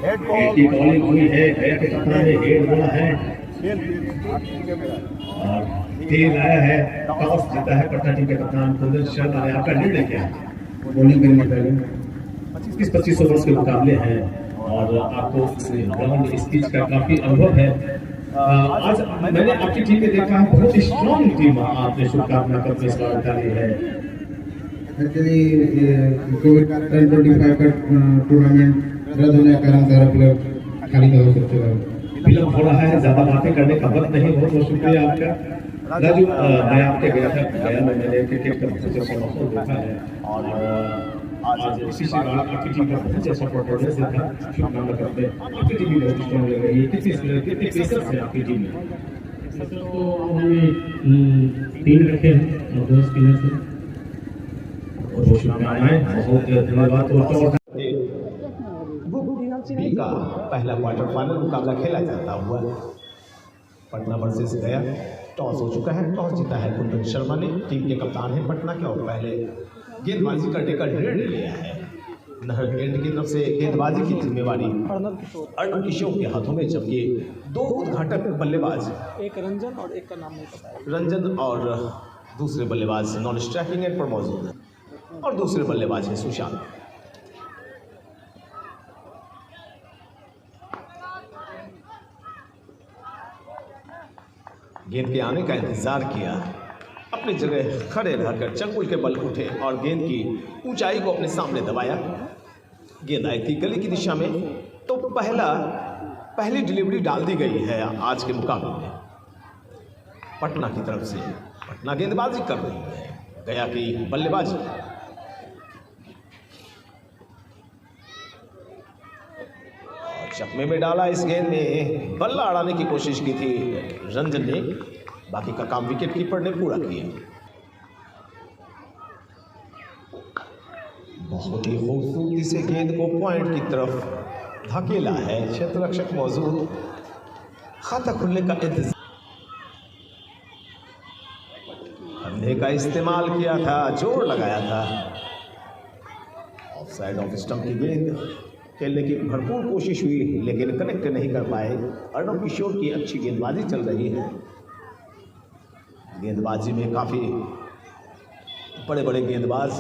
Head bowling हुई है, गया के कप्तान ने हेड बोला है और तेज आया है। टॉस जीता है पटना टीम के कप्तान कुंदन शर्मा ने। आपका निर्णय क्या है? बॉलिंग करने पहले 25 ओवर्स के मुकाबले हैं और आपको ग्राउंड स्पीच का काफी अनुभव है। आज मैंने आपकी टीम में देखा है बहुत ही स्ट्रॉन्ग टीम आपने शुभकामना करके इस बार डाली है। एक्चुअली कोविड का 10-25 का टूर्नामेंट रद्द होने के कारण सारा प्लेयर खाली का हो सकते हैं। विलंब हो रहा है, ज्यादा बातें करने का वक्त नहीं। बहुत बहुत शुक्रिया आपका राजू। मैं आपके गया था, गया में मैंने क्रिकेट का बहुत अच्छा मौसम देखा है और आज इसी से आपकी टीम का बहुत अच्छा परफॉर्मेंस देखा। शुभकामना करते हैं। आपकी टीम भी बहुत स्ट्रॉन्ग लग रही है। कितने पेसर्स हैं आपकी टीम में? तो हमने 3 रखे हैं और 2 स्पिनर्स हैं। बहुत शुभकामनाएं, बहुत धन्यवाद। बी का पहला क्वार्टर फाइनल मुकाबला खेला जाता हुआ पटना वर्सेस गया। टॉस हो चुका है, टॉस जीता है कुंदन शर्मा ने। टीम के कप्तान हैं पटना के और पहले गेंदबाजी करने का निर्णय लिया है। नहर गेंद की तरफ से गेंदबाजी की जिम्मेवारी अर्णव किशोर के हाथों में, जबकि 2 उद्घाटक बल्लेबाज, एक रंजन और एक का नाम नहीं पता, रंजन और दूसरे बल्लेबाज नॉन स्ट्राइकिंग एंड पर मौजूद है और दूसरे बल्लेबाज हैं सुशांत। गेंद के आने का इंतजार किया, अपनी जगह खड़े रहकर चंगुल के बल उठे और गेंद की ऊंचाई को अपने सामने दबाया। गेंद आई थी गली की दिशा में, तो पहली डिलीवरी डाल दी गई है आज के मुकाबले में पटना की तरफ से। पटना गेंदबाजी कर रही है, गया की बल्लेबाजी। चकमे में डाला इस गेंद में, बल्ला अड़ाने की कोशिश की थी रंजन ने। बाकी का काम विकेट कीपर ने पूरा किया। बहुत ही खूबसूरती से गेंद को पॉइंट की तरफ धकेला है। क्षेत्र रक्षक मौजूद, खाता खुलने का इंतजार, कंधे का इस्तेमाल किया था, जोर लगाया था। ऑफ साइड ऑफ स्टंप की गेंद खेलने की भरपूर कोशिश हुई लेकिन कनेक्ट नहीं कर पाए। अर्णव किशोर की अच्छी गेंदबाजी चल रही है। गेंदबाजी में काफ़ी बड़े बड़े गेंदबाज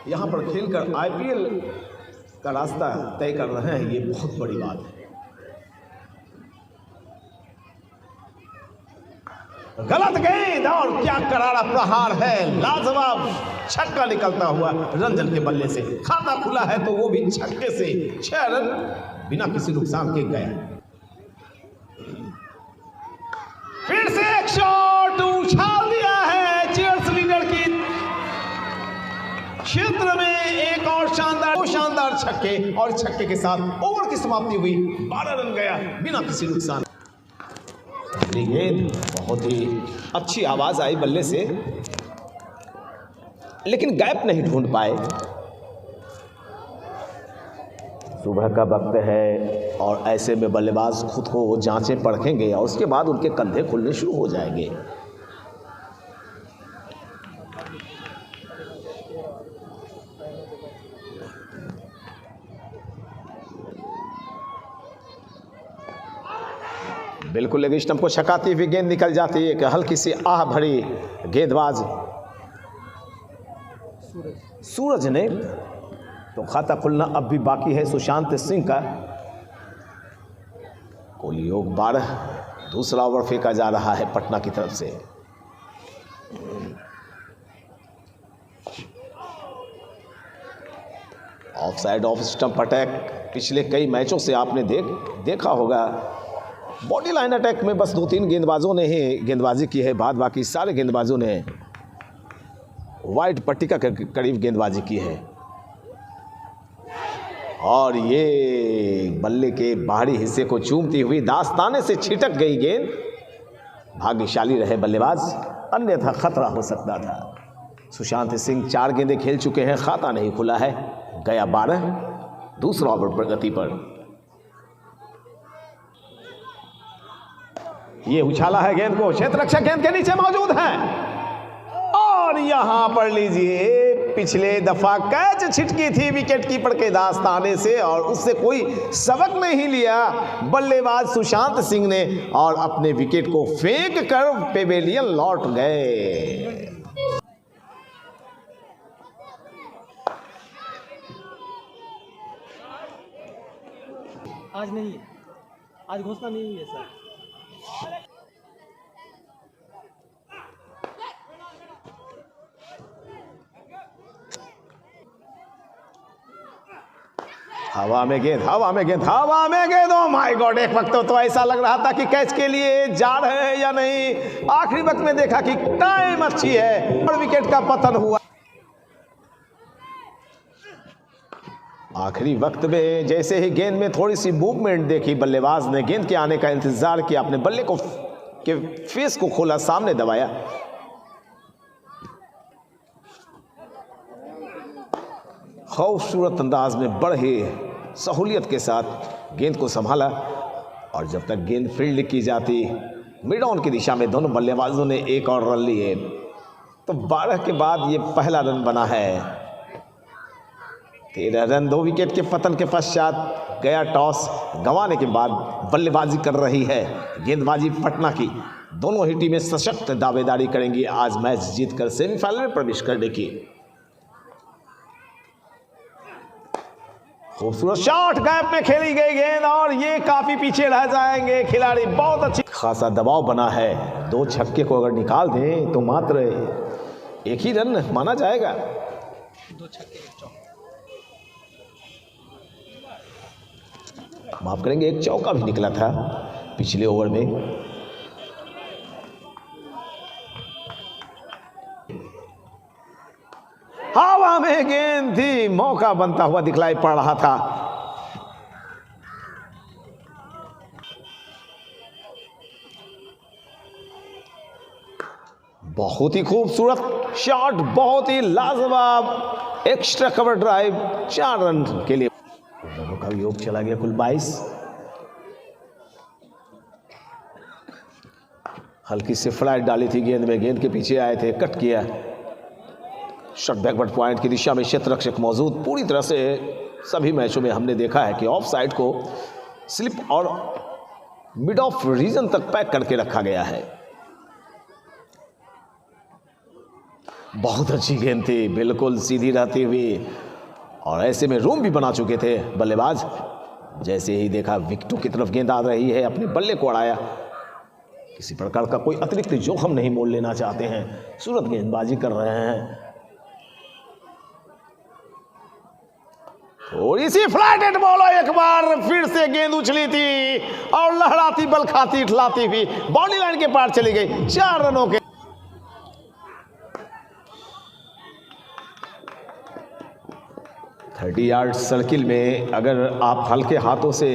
यहाँ पर खेलकर आईपीएल का रास्ता तय कर रहे हैं, ये बहुत बड़ी बात है। गलत गेंद और क्या करारा प्रहार है, लाजवाब छक्का निकलता हुआ रंजन के बल्ले से। खाता खुला है तो वो भी छक्के से। 6 रन बिना किसी नुकसान के गया। फिर से एक शॉट उछाल दिया है चीयर्स लीडर की क्षेत्र में। एक और शानदार छक्के और छक्के के साथ ओवर की समाप्ति हुई। 12 रन गया बिना किसी नुकसान। गेंद बहुत ही अच्छी आवाज आई बल्ले से, लेकिन गैप नहीं ढूंढ पाए। सुबह का वक्त है और ऐसे में बल्लेबाज खुद को जांचें परखेंगे और उसके बाद उनके कंधे खुलने शुरू हो जाएंगे। बिल्कुल लेग स्टंप को छकाती हुई गेंद निकल जाती है। एक हल्की सी आह भरी गेंदबाज सूरज ने। तो खाता खुलना अब भी बाकी है सुशांत सिंह का। कुल योग 12। दूसरा ओवर फेंका जा रहा है पटना की तरफ से। Of side off stump attack पिछले कई मैचों से आपने देखा होगा। बॉडी लाइन अटैक में बस 2-3 गेंदबाजों ने ही गेंदबाजी की है, बाद बाकी सारे गेंदबाजों ने वाइट पट्टी का करीब गेंदबाजी की है। और ये बल्ले के बाहरी हिस्से को चूमती हुई दास्ताने से छिटक गई गेंद। भाग्यशाली रहे बल्लेबाज, अन्यथा खतरा हो सकता था। सुशांत सिंह 4 गेंदें खेल चुके हैं, खाता नहीं खुला है। गया 12। दूसरा ओवर प्रगति पर। ये उछाला है गेंद को, क्षेत्र रक्षक गेंद के नीचे मौजूद है और यहां पर लीजिए पिछले दफा कैच छिटकी थी विकेट कीपर के दास्ताने से और उससे कोई सबक नहीं लिया बल्लेबाज सुशांत सिंह ने और अपने विकेट को फेंक कर पेवेलियन लौट गए। आज नहीं है, आज घोषणा नहीं हुई है सर। हवा में गेंद, हवा में गेंद, हवा में गेंद। ओ माय गॉड, एक वक्त तो ऐसा लग रहा था कि कैच के लिए जा रहे हैं या नहीं। आखिरी वक्त में देखा कि टाइम अच्छी है और विकेट का पतन हुआ। आखिरी वक्त में जैसे ही गेंद में थोड़ी सी मूवमेंट देखी, बल्लेबाज ने गेंद के आने का इंतजार किया, अपने बल्ले को के फेस को खोला, सामने दबाया। खूबसूरत अंदाज में बड़े सहूलियत के साथ गेंद को संभाला और जब तक गेंद फील्ड की जाती, मिड ऑन की दिशा में दोनों बल्लेबाजों ने एक और रन लिए तो 12 के बाद ये पहला रन बना है। 13 रन 2 विकेट के पतन के पश्चात गया टॉस गंवाने के बाद बल्लेबाजी कर रही है गेंदबाजी पटना की। दोनों ही टीमें सशक्त दावेदारी करेंगी आज मैच जीतकर सेमीफाइनल में प्रवेश करने की। खूबसूरत शॉट, गैप में खेली गई गेंद और ये काफी पीछे रह जाएंगे खिलाड़ी। बहुत अच्छी खासा दबाव बना है। 2 छक्के को अगर निकाल दें तो मात्र 1 ही रन माना जाएगा। 2 छक्के 1 चौका। माफ करेंगे, 1 चौका भी निकला था पिछले ओवर में। हवा में गेंद थी, मौका बनता हुआ दिखलाई पड़ रहा था। बहुत ही खूबसूरत शॉट, बहुत ही लाजवाब एक्स्ट्रा कवर ड्राइव, 4 रन के लिए दोनों का योग चला गया कुल 22। हल्की सी फ्लाइट डाली थी गेंद में, गेंद के पीछे आए थे, कट किया। शॉट बैकवर्ड पॉइंट की दिशा में क्षेत्र रक्षक मौजूद। पूरी तरह से सभी मैचों में हमने देखा है कि ऑफ साइड को स्लिप और मिड ऑफ रीजन तक पैक करके रखा गया है। बहुत अच्छी गेंद थी, बिल्कुल सीधी रहती हुई और ऐसे में रूम भी बना चुके थे बल्लेबाज। जैसे ही देखा विकेटों की तरफ गेंद आ रही है, अपने बल्ले को अड़ाया। किसी प्रकार का कोई अतिरिक्त जोखिम नहीं मोल लेना चाहते हैं, सूरत गेंदबाजी कर रहे हैं। थोड़ी सी फ्लैटेड बॉल, एक बार फिर से गेंद उछली थी और लहराती बल खाती इठलाती हुई बाउंड्री लाइन के पार चली गई। 4 रनों के 30 यार्ड सर्किल में अगर आप हल्के हाथों से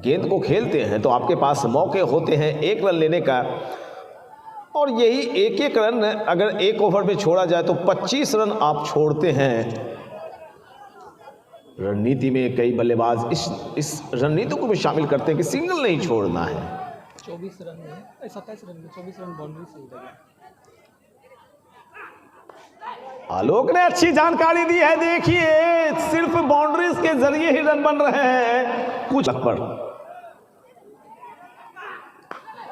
गेंद को खेलते हैं तो आपके पास मौके होते हैं 1 रन लेने का। और यही 1-1 रन अगर 1 ओवर में छोड़ा जाए तो 25 रन आप छोड़ते हैं। रणनीति में कई बल्लेबाज इस रणनीति को भी शामिल करते हैं कि सिंगल नहीं छोड़ना है। 24 रन में 27 रन में 24 रन बाउंड्री से उड़ गया। आलोक ने अच्छी जानकारी दी है। देखिए, सिर्फ बाउंड्रीज के जरिए ही रन बन रहे हैं कुछ पर।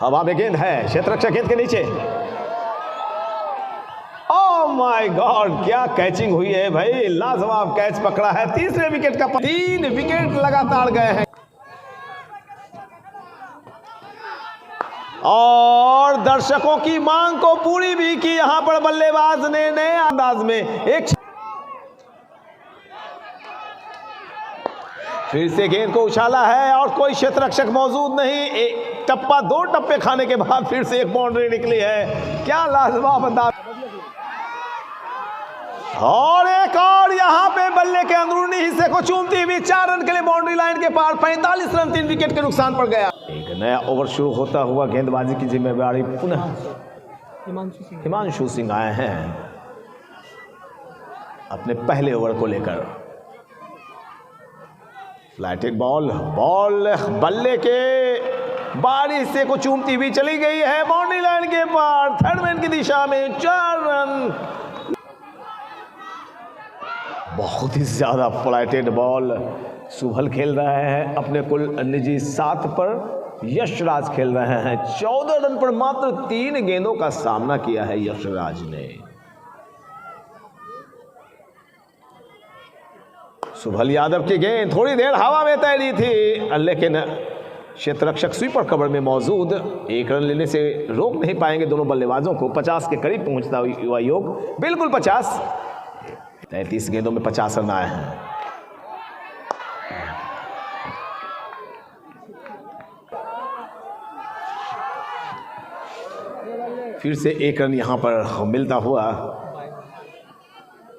हवा में गेंद है, क्षेत्र रक्षक गेंद के नीचे। ओह माय गॉड, क्या कैचिंग हुई है भाई, लाजवाब कैच पकड़ा है। तीसरे विकेट का 3 विकेट लगातार गए हैं और दर्शकों की मांग को पूरी भी की यहां पर बल्लेबाज ने नए अंदाज में। एक फिर से गेंद को उछाला है और कोई क्षेत्र रक्षक मौजूद नहीं। 2 टप्पे खाने के बाद फिर से एक बाउंड्री निकली है। क्या लाजवाब अंदाज। और एक और यहां पे बल्ले के अंदरूनी हिस्से को चूमती हुई 4 रन के लिए बाउंड्री लाइन के पार। 45 रन 3 विकेट के नुकसान पर गया। एक नया ओवर शुरू होता हुआ गेंदबाजी की जिम्मेदारी पुनः हिमांशु सिंह आए हैं अपने पहले ओवर को लेकर। फ्लैटेड बॉल बल्ले के बाहरी हिस्से को चूमती हुई चली गई है बाउंड्री लाइन के पार। 3rd मैन की दिशा में 4 रन। बहुत ही ज़्यादा फ्लाइटेड बॉल सुभल खेल रहे हैं अपने कुल निजी 7 पर। यशराज खेल रहे हैं 14 रन पर, मात्र 3 गेंदों का सामना किया है यशराज ने। सुभल यादव की गेंद थोड़ी देर हवा में तैरी थी, लेकिन क्षेत्ररक्षक स्वीपर कवर में मौजूद 1 रन लेने से रोक नहीं पाएंगे दोनों बल्लेबाजों को। 50 के करीब पहुंचता हुआ योग, बिल्कुल 50। 33 गेंदों में 50 रन आए हैं। फिर से 1 रन यहां पर मिलता हुआ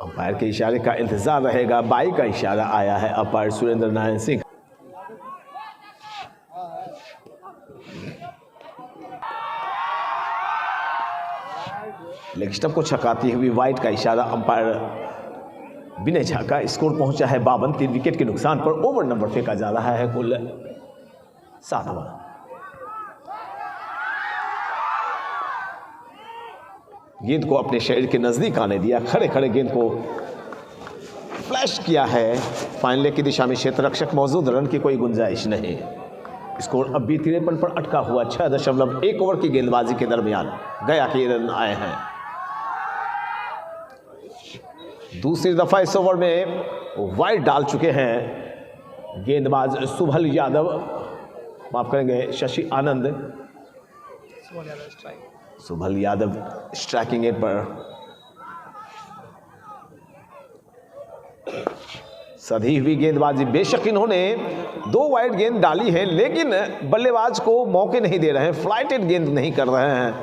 अंपायर के इशारे का इंतजार रहेगा। बाई का इशारा आया है umpire Surendra Narayan Singh. Leg stump को छकाती हुई वाइड का इशारा अंपायर विनय झा का। स्कोर पहुंचा है 52, 3 विकेट के नुकसान पर। ओवर नंबर फेंका जा रहा है कुल 7वां। गेंद को अपने शरीर के नजदीक आने दिया, खड़े खड़े गेंद को फ्लैश किया है। फाइन लेग की दिशा में क्षेत्ररक्षक मौजूद, रन की कोई गुंजाइश नहीं। स्कोर अब भी 53 पर अटका हुआ। 6.1 ओवर की गेंदबाजी के दरमियान गया के रन आए हैं। दूसरी दफा इस ओवर में वाइड डाल चुके हैं गेंदबाज सुभल यादव, माफ करेंगे शशि आनंद। सुभल यादव स्ट्राइकिंग एंड पर सधी हुई गेंदबाजी। बेशक इन्होंने 2 वाइड गेंद डाली है, लेकिन बल्लेबाज को मौके नहीं दे रहे हैं, फ्लाइटेड गेंद नहीं कर रहे हैं।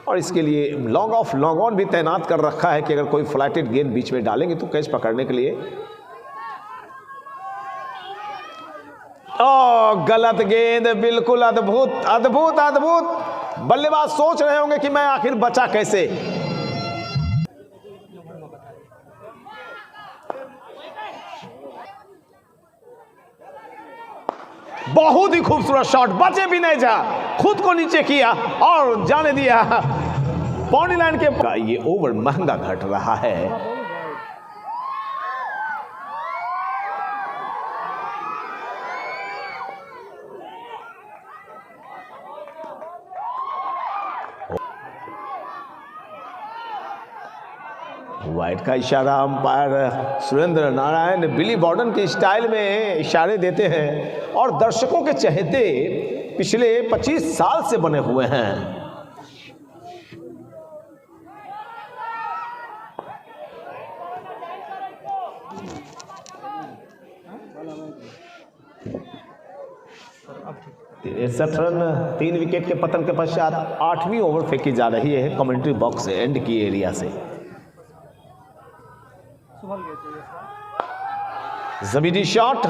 और इसके लिए लॉन्ग ऑफ लॉन्ग ऑन भी तैनात कर रखा है कि अगर कोई फ्लाइटेड गेंद बीच में डालेंगे तो कैच पकड़ने के लिए। गलत गेंद, बिल्कुल अद्भुत अद्भुत अद्भुत। बल्लेबाज सोच रहे होंगे कि मैं आखिर बचा कैसे। बहुत ही खूबसूरत शॉट, बचे भी नहीं जा, खुद को नीचे किया और जाने दिया बाउंड्री लाइन के। ये ओवर महंगा घट रहा है। वाइड का इशारा अंपायर सुरेंद्र नारायण बिली बॉर्डन के स्टाइल में इशारे देते हैं और दर्शकों के चहेते पिछले 25 साल से बने हुए हैं। तिरसठ रन, 3 विकेट के पतन के पश्चात 8वीं ओवर फेंकी जा रही है कमेंट्री बॉक्स एंड की एरिया से। जमीनी शॉट,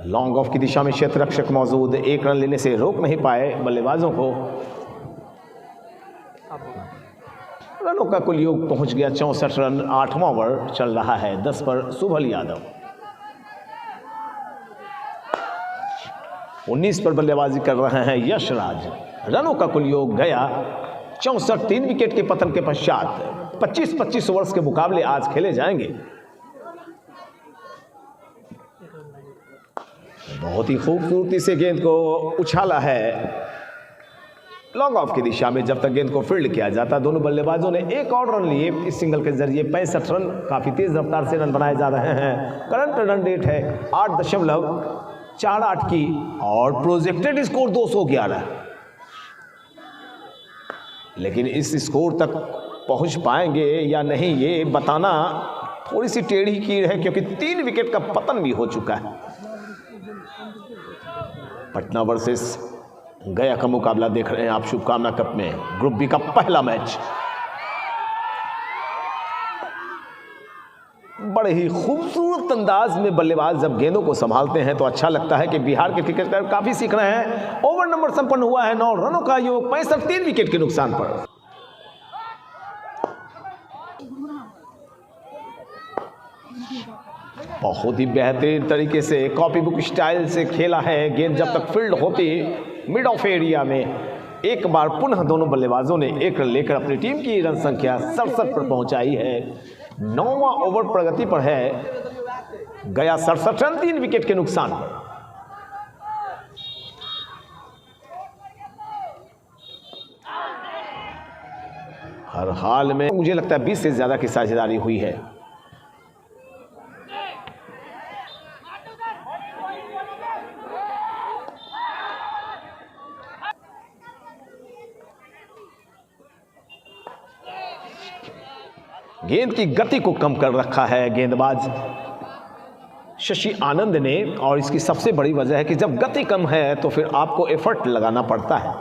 लॉन्ग ऑफ की दिशा में क्षेत्ररक्षक मौजूद, 1 रन लेने से रोक नहीं पाए बल्लेबाजों को। रनों का कुल योग पहुंच गया 64 रन। 8वां ओवर चल रहा है, 10 पर सुभल यादव। 19 पर बल्लेबाजी कर रहे हैं यशराज। रनों का कुल योग गया 64, 3 विकेट के पतन के पश्चात 25-25 ओवर्स के मुकाबले आज खेले जाएंगे। बहुत ही खूबसूरती से गेंद को उछाला है लॉन्ग ऑफ की दिशा में। जब तक गेंद को फील्ड किया जाता, दोनों बल्लेबाजों ने 1 और रन लिए। इस सिंगल के जरिए 65 रन, काफी तेज रफ्तार से रन बनाए जा रहे हैं। करंट रन रेट है 8.48 की और प्रोजेक्टेड स्कोर 211। लेकिन इस स्कोर तक पहुंच पाएंगे या नहीं, ये बताना थोड़ी सी टेढ़ी कीड़ है, क्योंकि 3 विकेट का पतन भी हो चुका है। पटना वर्सेस गया का मुकाबला देख रहे हैं आप शुभकामना कप में, ग्रुप बी का पहला मैच। बड़े ही खूबसूरत अंदाज में बल्लेबाज जब गेंदों को संभालते हैं तो अच्छा लगता है कि बिहार के क्रिकेटर काफी सीख रहे हैं। ओवर नंबर संपन्न हुआ है 9 रनों का योग, 65, 3 विकेट के नुकसान पर। बहुत ही बेहतरीन तरीके से कॉपी बुक स्टाइल से खेला है। गेंद जब तक फील्ड होती मिड ऑफ एरिया में एक बार पुनः दोनों बल्लेबाजों ने एक रन लेकर अपनी टीम की रन संख्या 67 पर पहुंचाई है। 9वां ओवर प्रगति पर है, गया 67 रन 3 विकेट के नुकसान पर। हर हाल में मुझे लगता है 20 से ज्यादा की साझेदारी हुई है। गेंद की गति को कम कर रखा है गेंदबाज शशि आनंद ने, और इसकी सबसे बड़ी वजह है कि जब गति कम है तो फिर आपको एफर्ट लगाना पड़ता है।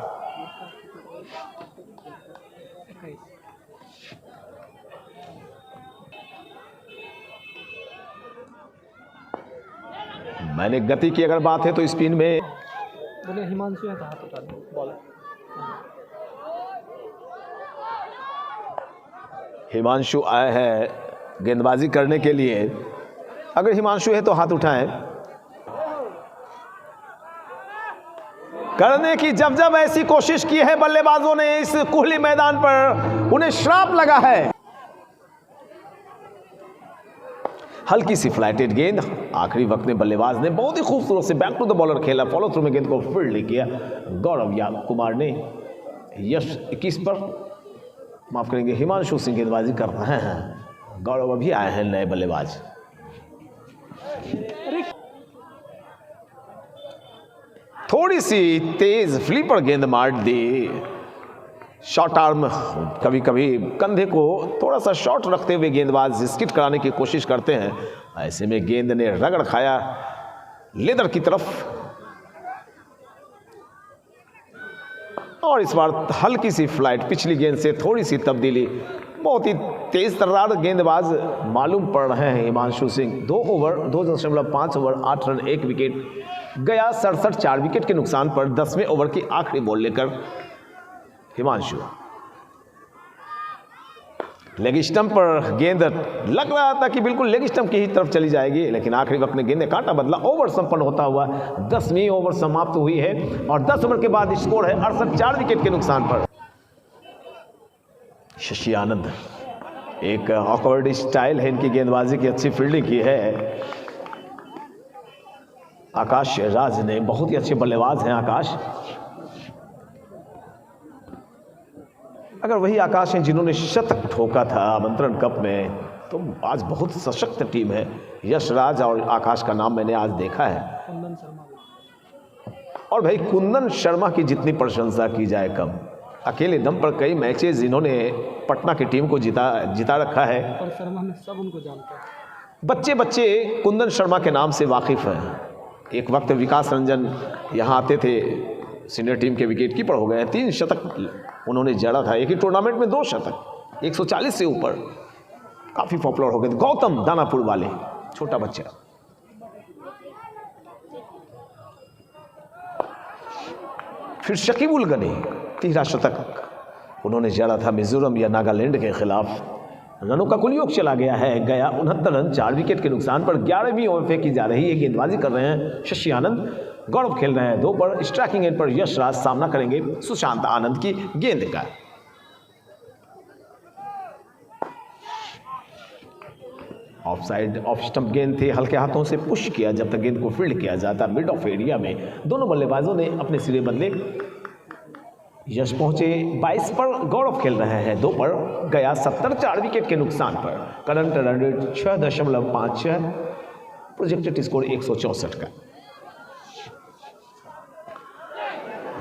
मैंने गति की अगर बात है तो स्पिन में बोले हिमांशु है, हाथ उठा दो बॉल। हिमांशु आए हैं गेंदबाजी करने के लिए। अगर हिमांशु है तो हाथ उठाएं। करने की जब जब ऐसी कोशिश की है बल्लेबाजों ने इस कोहली मैदान पर, उन्हें श्राप लगा है। हल्की सी फ्लैटेड गेंद, आखिरी वक्त में बल्लेबाज ने बहुत ही खूबसूरत से बैक टू द बॉलर खेला, फॉलो थ्रू में गेंद को फील्ड नहीं किया। गौरव कुमार ने यश 21 पर, माफ करेंगे, हिमांशु सिंह गेंदबाजी कर रहे हैं। गौरव अभी आए हैं नए बल्लेबाज। थोड़ी सी तेज फ्लीपर गेंद मार दी। शॉर्ट आर्म, कभी कभी कंधे को थोड़ा सा शॉर्ट रखते हुए गेंदबाज स्किट कराने की कोशिश करते हैं। ऐसे में गेंद ने रगड़ खाया लेदर की तरफ, और इस बार हल्की सी फ्लाइट, पिछली गेंद से थोड़ी सी तब्दीली। बहुत ही तेज तर्रार गेंदबाज मालूम पड़ रहे हैं Himanshu Singh. 2.5 over 8 run 1 wicket, गया 67 4 विकेट के नुकसान पर 10वें ओवर की आखिरी बॉल लेकर हिमांशु। लेग स्टंप पर गेंद लग रहा था कि बिल्कुल लेग स्टंप की ही तरफ चली जाएगी, लेकिन आखिरी वक्त में गेंद ने कांटा बदला। ओवर संपन्न होता हुआ 10वीं ओवर समाप्त हुई है और 10 ओवर के बाद स्कोर है 68 4 विकेट के नुकसान पर। शशि आनंद, एक ऑकवर्ड स्टाइल है इनकी गेंदबाजी की, अच्छी फील्डिंग की है। आकाश राज ने, बहुत ही अच्छे बल्लेबाज हैं आकाश। अगर वही आकाश हैं जिन्होंने शतक ठोका था आमंत्रण कप में, तो आज बहुत सशक्त टीम है। यश राज और आकाश का नाम मैंने आज देखा है। कुंदन शर्मा, और भाई कुंदन शर्मा की जितनी प्रशंसा की जाए कम। अकेले दम पर कई मैचेस इन्होंने पटना की टीम को जिता रखा है। और शर्मा में सब उनको जानते हैं। बच्चे बच्चे कुंदन शर्मा के नाम से वाकिफ हैं। एक वक्त विकास रंजन यहाँ आते थे, सीनियर टीम के विकेट कीपर हो गए। 3 शतक उन्होंने जड़ा था, एक ही टूर्नामेंट में 2 शतक, 140 से ऊपर, काफ़ी पॉपुलर हो गए। गौतम दानापुर वाले, छोटा बच्चा। फिर शकीब उल गनी, 13 शतक उन्होंने जड़ा था मिजोरम या नागालैंड के खिलाफ। रनों का कुल योग चला गया है, गया 69 रन 4 विकेट के नुकसान पर। 11वीं ओवर फेंकी जा रही है, गेंदबाजी कर रहे हैं शशि आनंद। गौरव खेल रहे हैं 2 पर। स्ट्राइकिंग एंड पर यश राज सामना करेंगे सुशांत आनंद की गेंद का। ऑफ साइड ऑफ स्टंप गेंद थी, हल्के हाथों से पुश किया जब तक गेंद को फील्ड किया जाता। मिड ऑफ एरिया में दोनों बल्लेबाजों ने अपने सिरे बदले। यश पहुंचे 22 पर, गौरव खेल रहे हैं 2 पर। गया 70 4 विकेट के नुकसान पर। Current run rate 6.56, projected score 164 का।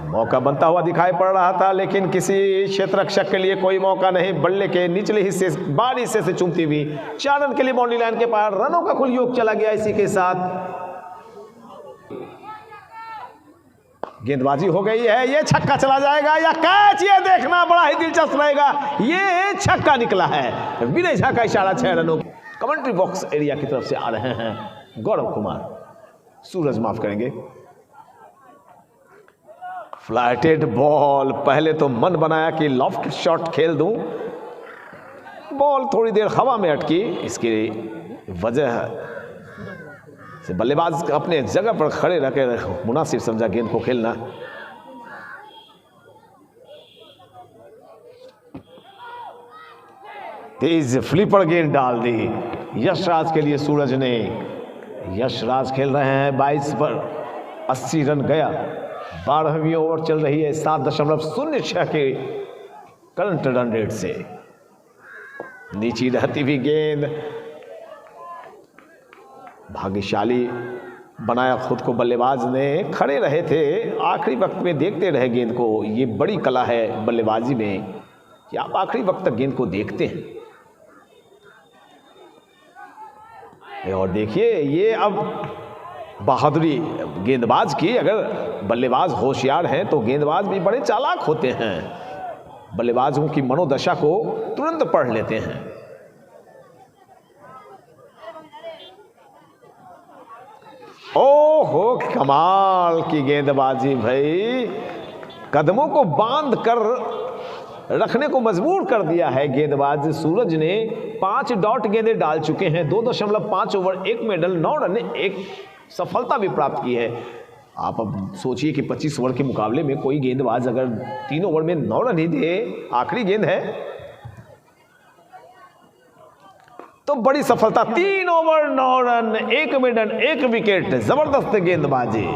मौका बनता हुआ दिखाई पड़ रहा था, लेकिन किसी क्षेत्ररक्षक के लिए कोई मौका नहीं। बल्ले के निचले हिस्से, बाहरी हिस्से से चूमती हुई 4 रन के लिए बाउंड्री लाइन के पार। रनों का कुल योग चला गया। इसी के साथ गेंदबाजी हो गई है। ये छक्का चला जाएगा या कैच, ये देखना बड़ा ही दिलचस्प रहेगा। ये छक्का निकला है। विनय झा का इशारा 6 रनों। कमेंट्री बॉक्स एरिया की तरफ से आ रहे हैं गौरव कुमार, सूरज माफ करेंगे। फ्लैटेड बॉल, पहले तो मन बनाया कि लॉफ्ट शॉट खेल दूं, बॉल थोड़ी देर हवा में अटकी। इसकी वजह से बल्लेबाज अपने जगह पर खड़े रहकर मुनासिब समझा गेंद को खेलना। तेज फ्लिपर गेंद डाल दी यशराज के लिए। सूरज ने, यशराज खेल रहे हैं 22 पर 80 रन गया। 12वीं ओवर चल रही है 7.06 के करंट रन रेट से। नीची रहती हुई गेंद, भाग्यशाली बनाया खुद को बल्लेबाज ने। खड़े रहे थे, आखिरी वक्त में देखते रहे गेंद को। ये बड़ी कला है बल्लेबाजी में कि आप आखिरी वक्त तक गेंद को देखते हैं। और देखिए ये अब बहादुरी गेंदबाज की। अगर बल्लेबाज होशियार हैं तो गेंदबाज भी बड़े चालाक होते हैं, बल्लेबाजों की मनोदशा को तुरंत पढ़ लेते हैं। ओहो, कमाल की गेंदबाजी भाई, कदमों को बांध कर रखने को मजबूर कर दिया है गेंदबाज सूरज ने। 5 डॉट गेंदें डाल चुके हैं। 2.5 ओवर 1 मेडल 9 रन, एक सफलता भी प्राप्त की है। आप अब सोचिए कि 25 ओवर के मुकाबले में कोई गेंदबाज अगर 3 ओवर में 9 रन ही दे, आखिरी गेंद है, तो बड़ी सफलता। 3 ओवर 9 रन, 1 मेडल 1 विकेट, जबरदस्त गेंदबाजी।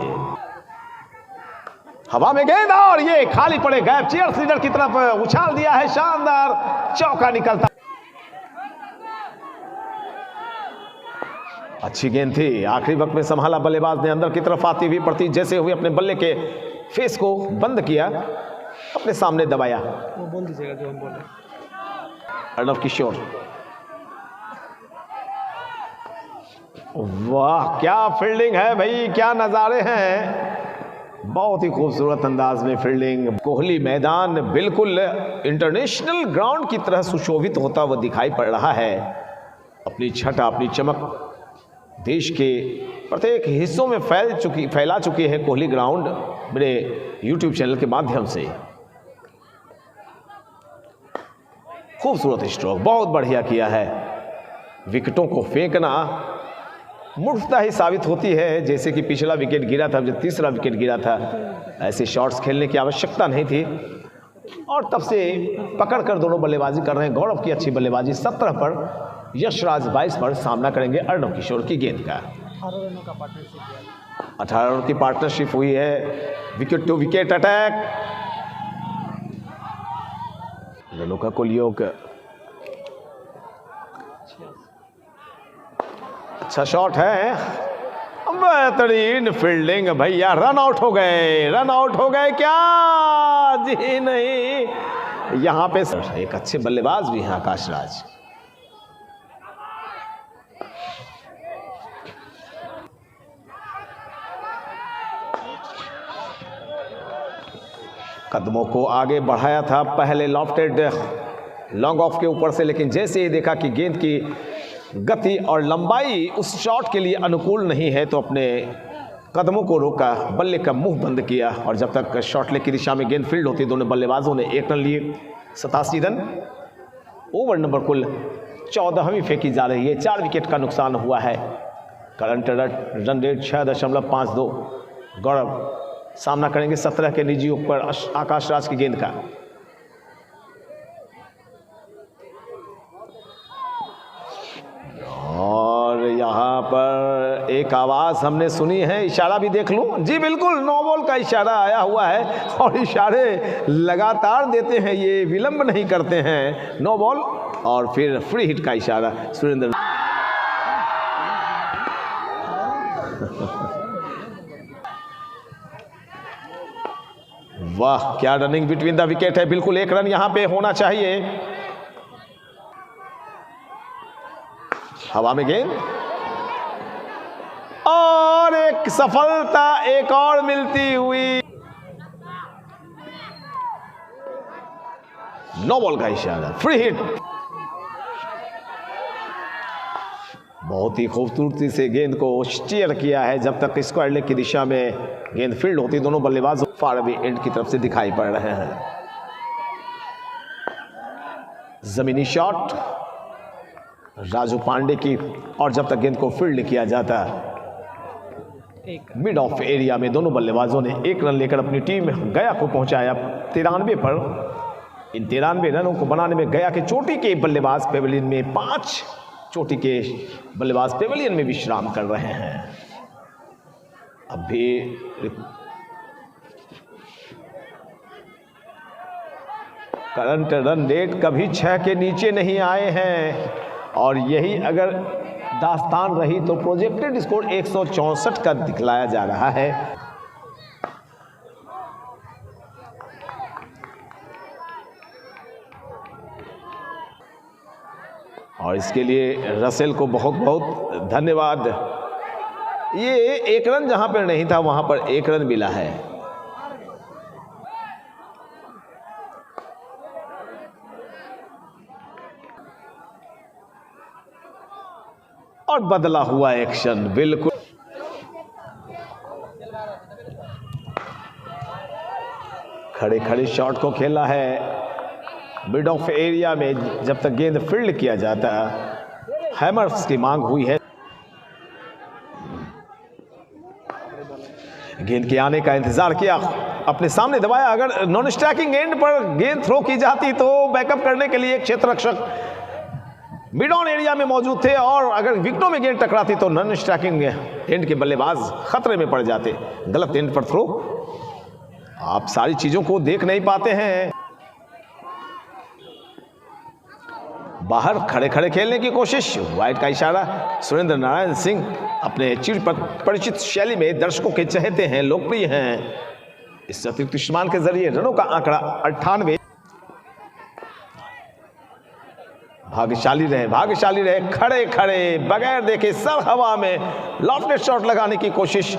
हवा में गेंद और ये खाली पड़े गैप, चीयर्स लीडर की तरफ उछाल दिया है, शानदार चौका निकलता। अच्छी गेंद थी, आखिरी वक्त में संभाला बल्लेबाज ने। अंदर की तरफ आती हुई प्रति जैसे हुए अपने बल्ले के फेस को बंद किया, अपने सामने दबाया। वो बोल दीजिएगा जो हम बोल रहे हैं। अर्णव किशोर, वाह क्या फील्डिंग है भाई, क्या नज़ारे हैं। बहुत ही खूबसूरत अंदाज में फील्डिंग। कोहली मैदान बिल्कुल इंटरनेशनल ग्राउंड की तरह सुशोभित होता हुआ दिखाई पड़ रहा है। अपनी छटा, अपनी चमक देश के प्रत्येक हिस्सों में फैला चुकी है कोहली ग्राउंड मेरे YouTube चैनल के माध्यम से। खूबसूरत स्ट्रोक, बहुत बढ़िया किया है। विकेटों को फेंकना मूर्खता ही साबित होती है, जैसे कि पिछला विकेट गिरा था, जब तीसरा विकेट गिरा था, ऐसे शॉट्स खेलने की आवश्यकता नहीं थी। और तब से पकड़ कर दोनों बल्लेबाजी कर रहे हैं। गौरव की अच्छी बल्लेबाजी। 17 पर यशराज 22 पर सामना करेंगे अर्णव किशोर की गेंद का। 18 रनों का पार्टनरशिप 18 रनों की पार्टनरशिप हुई है। विकेट टू विकेट अटैक, रनों का कुल योग। अच्छा शॉट है, बेहतरीन फील्डिंग भैया। रन आउट हो गए, रन आउट हो गए क्या? जी नहीं, यहां पे एक अच्छे बल्लेबाज भी हैं आकाश राज। कदमों को आगे बढ़ाया था पहले लॉफ्टेड लॉन्ग ऑफ के ऊपर से, लेकिन जैसे ही देखा कि गेंद की गति और लंबाई उस शॉट के लिए अनुकूल नहीं है तो अपने कदमों को रोका, बल्ले का मुंह बंद किया। और जब तक शॉट लेग की दिशा में गेंद फील्ड होती, दोनों बल्लेबाजों ने 1 रन लिए। 87 रन। ओवर नंबर कुल 14वीं फेंकी जा रही है। 4 विकेट का नुकसान हुआ है। Current run rate 6.52। गौरव सामना करेंगे 17 के निजी ऊपर आकाश राज की गेंद का। और यहाँ पर एक आवाज़ हमने सुनी है, इशारा भी देख लूं। जी बिल्कुल, नो बॉल का इशारा आया हुआ है और इशारे लगातार देते हैं, ये विलंब नहीं करते हैं। नो बॉल और फिर फ्री हिट का इशारा। सुरेंद्र वाह क्या रनिंग बिटवीन द विकेट है। बिल्कुल 1 रन यहाँ पे होना चाहिए। हवा में गेंद और एक सफलता एक और मिलती हुई। नो बॉल का इशारा, फ्री हिट। बहुत ही खूबसूरती से गेंद को स्टीयर किया है। जब तक स्क्वायर लेग की दिशा में गेंद फील्ड होती, दोनों बल्लेबाज फार अवे एंड की तरफ से दिखाई पड़ रहे हैं। जमीनी शॉट राजू पांडे की, और जब तक गेंद को फील्ड किया जाता, मिड ऑफ एरिया में दोनों बल्लेबाजों ने 1 रन लेकर अपनी टीम गया को पहुंचाया। 93 पर इन 93 रनों को बनाने में गया कि चोटी के बल्लेबाज पेविलियन में 5 चोटी के बल्लेबाज पेविलियन में विश्राम कर रहे हैं। अब भी करंट रन रेट कभी 6 के नीचे नहीं आए हैं और यही अगर दास्तान रही तो प्रोजेक्टेड स्कोर 164 का दिखलाया जा रहा है। और इसके लिए रसेल को बहुत बहुत धन्यवाद। ये 1 रन जहां पर नहीं था वहां पर 1 रन मिला है। और बदला हुआ एक्शन बिल्कुल खड़े खड़े शॉट को खेला है मिड ऑफ एरिया में। जब तक गेंद फील्ड किया जाता हैमर्स की मांग हुई है। गेंद के आने का इंतजार किया, अपने सामने दबाया। अगर नॉन स्ट्राइकिंग एंड पर गेंद थ्रो की जाती तो बैकअप करने के लिए क्षेत्र रक्षक मिड ऑन एरिया में मौजूद थे और अगर विकेटों में गेंद टकराती तो नॉन स्ट्राइकिंग एंड के बल्लेबाज खतरे में पड़ जाते। गलत एंड पर थ्रो। आप सारी चीजों को देख नहीं पाते हैं। बाहर खड़े खड़े खेलने की कोशिश, वाइड का इशारा। सुरेंद्र नारायण सिंह अपने चिर परिचित शैली में दर्शकों के चहेते हैं, लोकप्रिय हैं। इस अतिरिक्त इस्तेमाल के जरिए रनों का आंकड़ा 98। भाग्यशाली रहे, खड़े खड़े बगैर देखे सर हवा में लॉफ्टेड शॉट लगाने की कोशिश।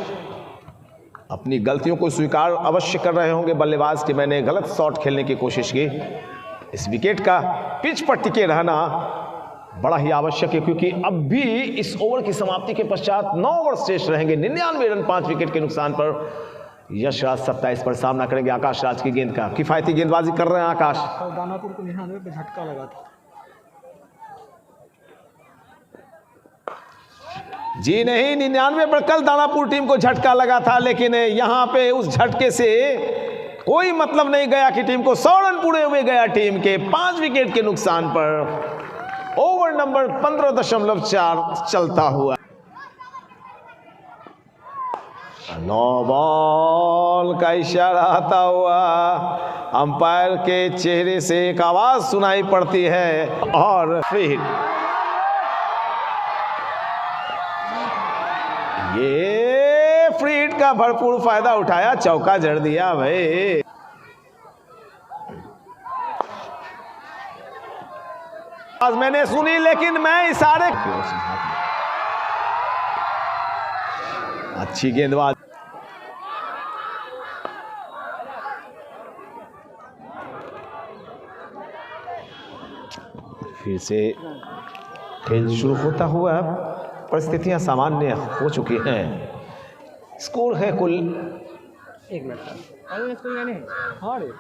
अपनी गलतियों को स्वीकार अवश्य कर रहे होंगे बल्लेबाज कि मैंने गलत शॉट खेलने की कोशिश की। इस विकेट का पिच पर टिके रहना बड़ा ही आवश्यक है क्योंकि अब भी इस ओवर की समाप्ति के पश्चात 9 ओवर शेष रहेंगे। 99 रन 5 विकेट के नुकसान पर यशराज 27 पर सामना करेंगे आकाश राज की गेंद का। किफायती गेंदबाजी कर रहे हैं आकाश। दानापुर को 99 पे झटका लगा था। जी नहीं, 99 पर कल दानापुर टीम को झटका लगा था, लेकिन यहां पे उस झटके से कोई मतलब नहीं गया कि टीम को 100 रन पूरे हुए गया टीम के 5 विकेट के नुकसान पर। ओवर नंबर 15.4 चलता हुआ। 9 बॉल का इशारा आता हुआ अंपायर के चेहरे से एक आवाज सुनाई पड़ती है और फ्री हिट। ये फ्री हिट का भरपूर फायदा उठाया, चौका जड़ दिया भाई। आज मैंने सुनी लेकिन मैं इशारे। अच्छी गेंदबाज। फिर से खेल शुरू होता हुआ परिस्थितियां सामान्य हो चुकी हैं। स्कोर है कुल 1 मिनट का। अरे इसको यानी हां रे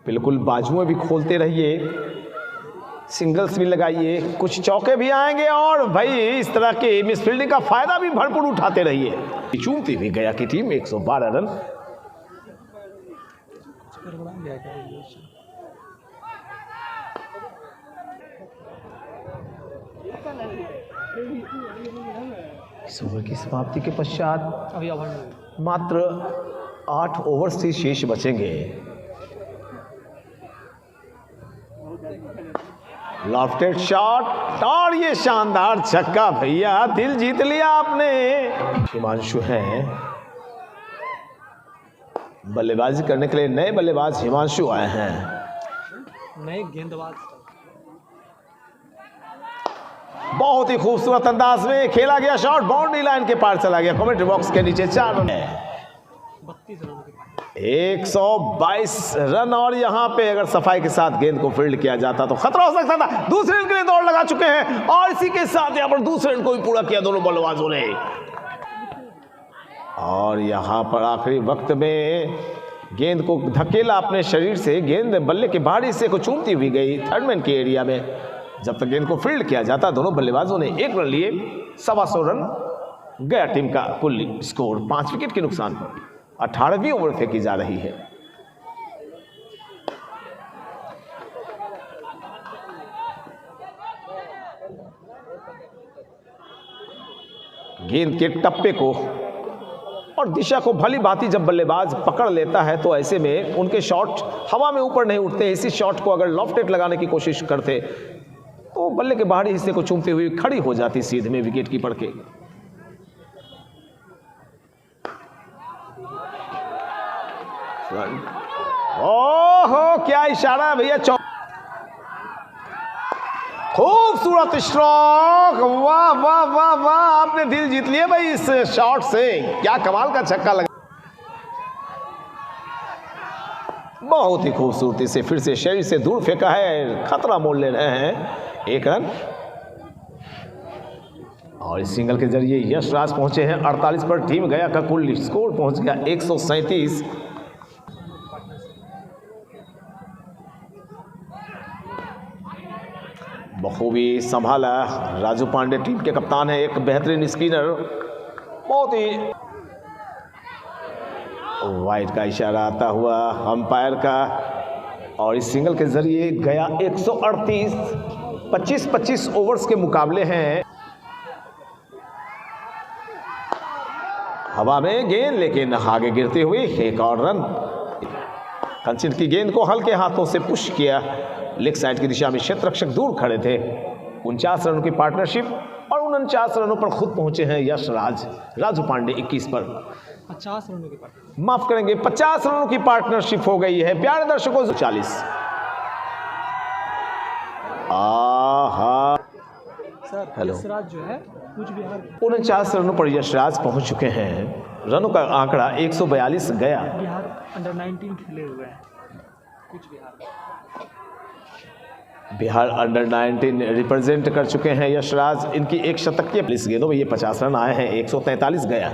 बिल्कुल बाजुएं भी खोलते रहिए, सिंगल्स भी लगाइए, कुछ चौके भी आएंगे और भाई इस तरह के मिसफील्डिंग का फायदा भी भरपूर उठाते रहिए। चूमती भी गया की टीम 112 रन। इस ओवर की समाप्ति के पश्चात अभी मात्र 8 ओवर से शेष बचेंगे। लॉफ्टेड शॉट और ये शानदार छक्का भैया, दिल जीत लिया आपने। हिमांशु हैं बल्लेबाजी करने के लिए। नए बल्लेबाज हिमांशु आए हैं। नए गेंदबाज बहुत ही खूबसूरत अंदाज में खेला गया शॉट, बाउंड्री लाइन के पार चला गया। कमेंट्री बॉक्स के नीचे 4 रन है। 32 रन 122 रन और यहां पे अगर सफाई के साथ गेंद को फील्ड किया जाता तो खतरा हो सकता था। दूसरे रन के लिए दौड़ लगा चुके हैं और इसी के साथ यहां पर दूसरे रन को भी पूरा किया दोनों बल्लेबाजों ने। और यहां पर आखिरी वक्त में गेंद को धकेला अपने शरीर से। गेंद बल्ले के बाहरी हिस्से को चूमती हुई गई थर्डमैन के एरिया में। जब तक गेंद को फील्ड किया जाता दोनों बल्लेबाजों ने 1 रन लिए। 125 रन गया टीम का कुल स्कोर 5 विकेट के नुकसान पर। 18वीं ओवर फेंकी जा रही है। गेंद के टप्पे को और दिशा को भली भांति जब बल्लेबाज पकड़ लेता है तो ऐसे में उनके शॉट हवा में ऊपर नहीं उठते। इसी शॉट को अगर लॉफ्टेड लगाने की कोशिश करते तो बल्ले के बाहरी हिस्से को चूमते हुए खड़ी हो जाती सीध में विकेट कीपर के। ओहो क्या इशारा है भैया। खूबसूरत स्ट्रोक, वाह वाह वाह वाह, आपने दिल जीत लिया भाई इस शॉट से। क्या कमाल का छक्का लगा, बहुत ही खूबसूरती से फिर से शरीर से दूर फेंका है। खतरा मोड़ ले रहे हैं 1 रन और इस सिंगल के जरिए यशराज पहुंचे हैं 48 पर। टीम गया का कुल स्कोर पहुंच गया 137। बखूबी संभाला राजू पांडे, टीम के कप्तान है, एक बेहतरीन स्पिनर। बहुत ही वाइड का इशारा आता हुआ अंपायर का और इस सिंगल के जरिए गया 138। 25-25 ओवर्स के मुकाबले हैं। हवा में गेंद लेकिन आगे गिरते हुए एक और रन। कंचिन की गेंद को हल्के हाथों से पुश किया। लेग साइड की दिशा में क्षेत्ररक्षक दूर खड़े थे। 49 रनों की पार्टनरशिप और 49 रनों पर खुद पहुंचे हैं यशराज। राजू पांडे 21 पर 50 रनों की पार्टनरशिप, माफ करेंगे 50 रनों की पार्टनरशिप हो गई है। प्यारे दर्शकों 40। आहा सर हेलो। यशराज जो है कुछ बिहार 49 रनों पर यशराज पहुंच चुके हैं। रनों का आंकड़ा 142 गया। बिहार अंडर 19 खेले हुए हैं कुछ बिहार अंडर 19 रिप्रेजेंट कर चुके हैं यशराज। इनकी एक शतक के 40 गेंदों में ये 50 रन आए हैं। 143 गया।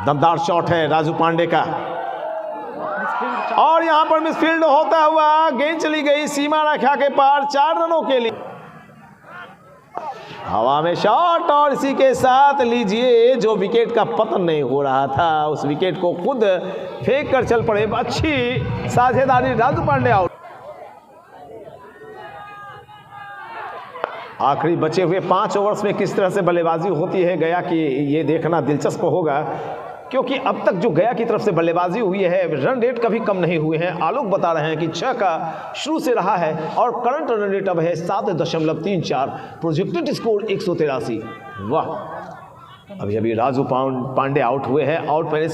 दमदार शॉट है राजू पांडे का और यहां पर मिसफील्ड होता हुआ गेंद चली गई सीमा रेखा के पार 4 रनों के लिए। हवा में शॉट और इसी के साथ लीजिए जो विकेट का पतन नहीं हो रहा था उस विकेट को खुद फेंक कर चल पड़े। अच्छी साझेदारी, राजू पांडे आउट। आखिरी बचे हुए 5 ओवर्स में किस तरह से बल्लेबाजी होती है गया की, ये देखना दिलचस्प होगा क्योंकि अब तक जो गया की तरफ से बल्लेबाजी हुई है रन रेट कभी कम नहीं हुए हैं। आलोक बता रहे हैं कि 6 का शुरू से रहा है और करंट रन रेट अब है 7.34। Projected score 183। वाह, अभी अभी राजू पांडे आउट हुए हैं। आउट होने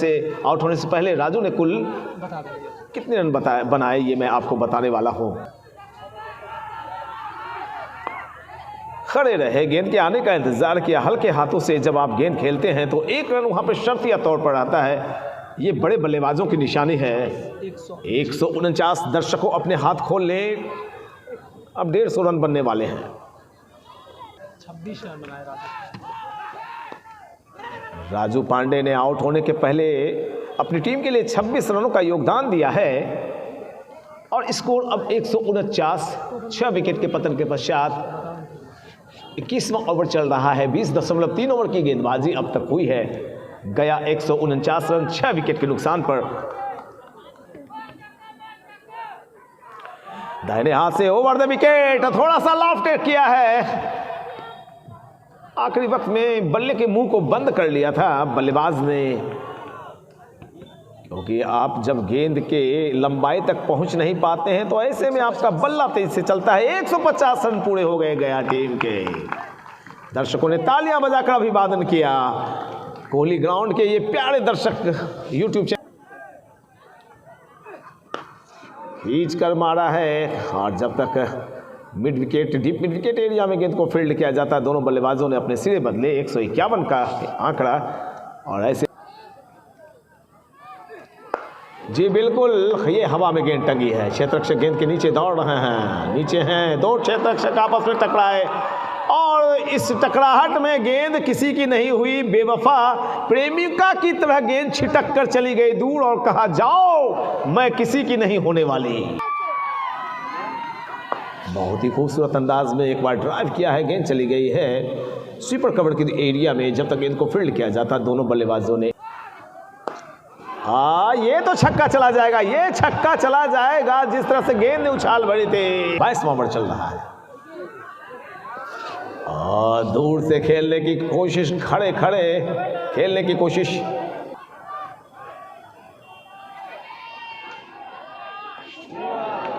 से पहले राजू ने कुल बता देंगे कितने रन बनाए ये मैं आपको बताने वाला हूँ। खड़े रहे, गेंद के आने का इंतजार किया। हल्के हाथों से जब आप गेंद खेलते हैं तो 1 रन वहां पर शर्तिया तौर पर आता है। ये बड़े बल्लेबाजों की निशानी है। 149 दर्शकों अपने हाथ खोल लें, अब 150 रन बनने वाले हैं। 26 रन बनाए राजू पांडे ने आउट होने के पहले अपनी टीम के लिए 26 रनों का योगदान दिया है और स्कोर अब 149। 6 विकेट के पतन के पश्चात 21वां ओवर चल रहा है। 20.3 ओवर की गेंदबाजी अब तक हुई है। गया 149 रन 6 विकेट के नुकसान पर। दाहिने हाथ से ओवर द विकेट, थोड़ा सा लॉफ्टेड किया है। आखिरी वक्त में बल्ले के मुंह को बंद कर लिया था बल्लेबाज ने, क्योंकि आप जब गेंद के लंबाई तक पहुंच नहीं पाते हैं तो ऐसे में आपका बल्ला तेज से चलता है। 150 रन पूरे हो गए गया टीम के। दर्शकों ने तालियां बजाकर अभिवादन किया। कोहली ग्राउंड के ये प्यारे दर्शक यूट्यूब चैनल खींच कर मारा है और जब तक mid wicket deep mid wicket area में गेंद को फील्ड किया जाता है दोनों बल्लेबाजों ने अपने सिरे बदले। 151 का आंकड़ा और ऐसे जी बिल्कुल ये हवा में गेंद टंगी है। क्षेत्ररक्षक गेंद के नीचे दौड़ रहे हैं, नीचे हैं 2 क्षेत्ररक्षक आपस में टकराए और इस टकराहट में गेंद किसी की नहीं हुई। बेवफा प्रेमिका की तरह गेंद छिटक कर चली गई दूर और कहा जाओ मैं किसी की नहीं होने वाली। बहुत ही खूबसूरत अंदाज में एक बार ड्राइव किया है, गेंद चली गई है स्वीपर कवर के एरिया में। जब तक गेंद को फील्ड किया जाता दोनों बल्लेबाजों ने हाँ, ये तो छक्का चला जाएगा, ये छक्का चला जाएगा। जिस तरह से गेंद ने उछाल भरी थी। 22वां ओवर चल रहा है और दूर से खेलने की कोशिश, खड़े खड़े खेलने की कोशिश।